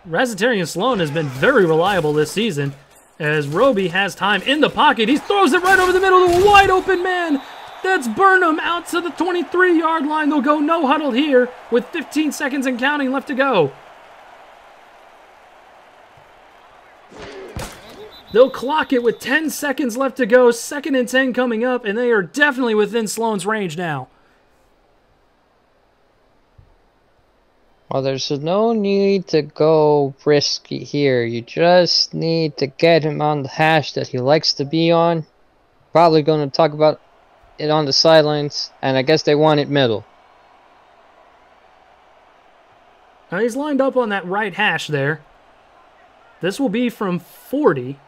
Razatarian Sloan has been very reliable this season, as Roby has time in the pocket. He throws it right over the middle to a wide open man. That's Burnham out to the 23-yard line. They'll go no huddle here with 15 seconds and counting left to go. They'll clock it with 10 seconds left to go. 2nd and 10 coming up, and they are definitely within Sloan's range now. Well, there's no need to go risky here. You just need to get him on the hash that he likes to be on. Probably going to talk about it on the sidelines, and I guess they want it middle. Now he's lined up on that right hash there. This will be from 40.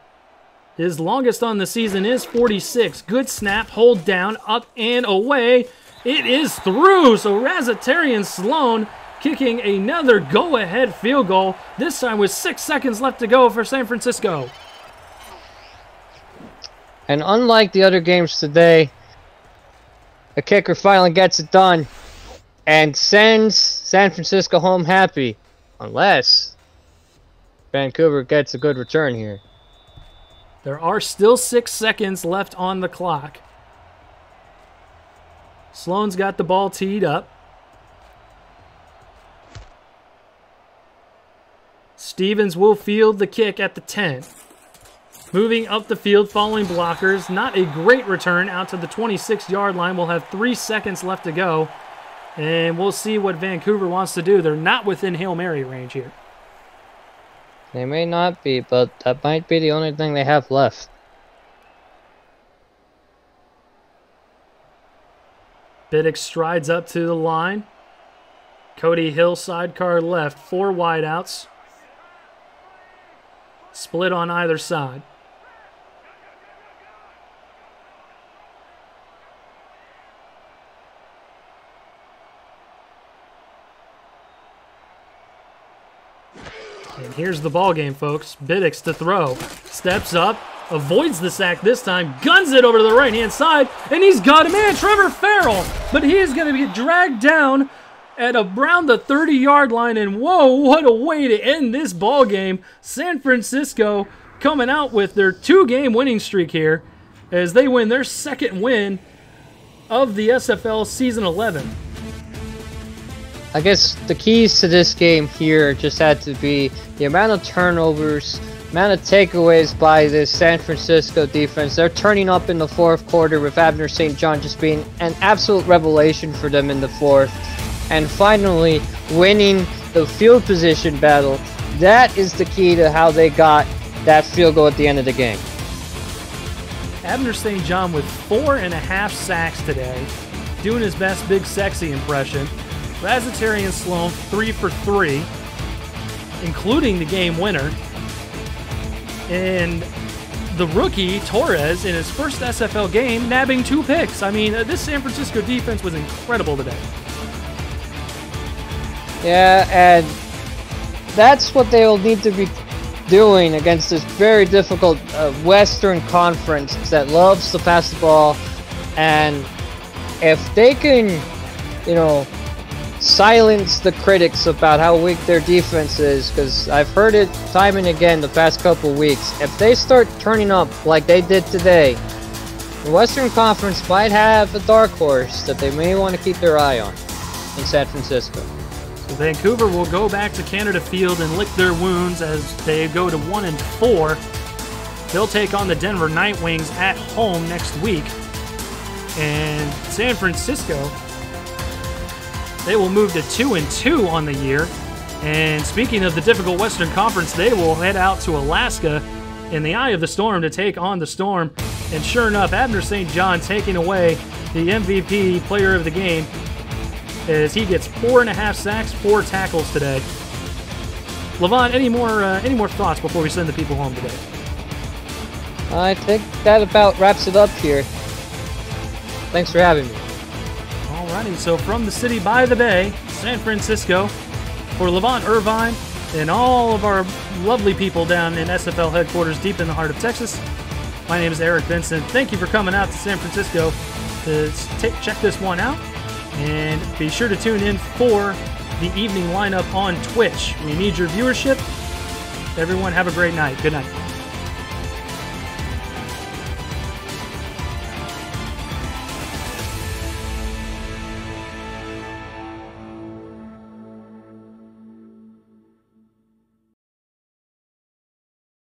His longest on the season is 46. Good snap, hold down, up and away. It is through, so Razatarian Sloan kicking another go-ahead field goal, this time with 6 seconds left to go for San Francisco. And unlike the other games today, the kicker finally gets it done and sends San Francisco home happy, unless Vancouver gets a good return here. There are still 6 seconds left on the clock. Sloan's got the ball teed up. Stevens will field the kick at the 10. Moving up the field, following blockers. Not a great return out to the 26-yard line. We'll have 3 seconds left to go. And we'll see what Vancouver wants to do. They're not within Hail Mary range here. They may not be, but that might be the only thing they have left. Biddick strides up to the line. Cody Hill sidecar left. 4 wideouts. Split on either side. And here's the ball game, folks. Biddick's to throw. Steps up. Avoids the sack this time. Guns it over to the right-hand side. And he's got a man, Trevor Farrell. But he is going to get dragged down at around the 30-yard line. And whoa, what a way to end this ball game. San Francisco coming out with their 2-game winning streak here as they win their 2nd win of the SFL Season 11. I guess the keys to this game here just had to be the amount of turnovers, amount of takeaways by this San Francisco defense. They're turning up in the 4th quarter with Abner St. John just being an absolute revelation for them in the 4th. And finally, winning the field position battle. That is the key to how they got that field goal at the end of the game. Abner St. John with 4.5 sacks today, doing his best Big Sexy impression. Razatarian Sloan 3 for 3, including the game winner. And the rookie, Torres, in his first SFL game, nabbing 2 picks. I mean, this San Francisco defense was incredible today. Yeah, and that's what they will need to be doing against this very difficult Western Conference that loves to pass the ball. And if they can, silence the critics about how weak their defense is, because I've heard it time and again the past couple weeks. If they start turning up like they did today, the Western Conference might have a dark horse that they may want to keep their eye on in San Francisco. So Vancouver will go back to Canada Field and lick their wounds as they go to 1-4. They'll take on the Denver Nightwings at home next week. And San Francisco, they will move to 2-2 on the year. And speaking of the difficult Western Conference, they will head out to Alaska in the eye of the storm to take on the Storm. And sure enough, Abner St. John taking away the MVP player of the game as he gets 4.5 sacks, 4 tackles today. Levant, any more thoughts before we send the people home today? I think that about wraps it up here. Thanks for having me. Alrighty, so from the city by the bay, San Francisco, for Levant Irvine and all of our lovely people down in SFL headquarters deep in the heart of Texas, my name is Eric Vinson. Thank you for coming out to San Francisco to check this one out. And be sure to tune in for the evening lineup on Twitch. We need your viewership. Everyone have a great night. Good night.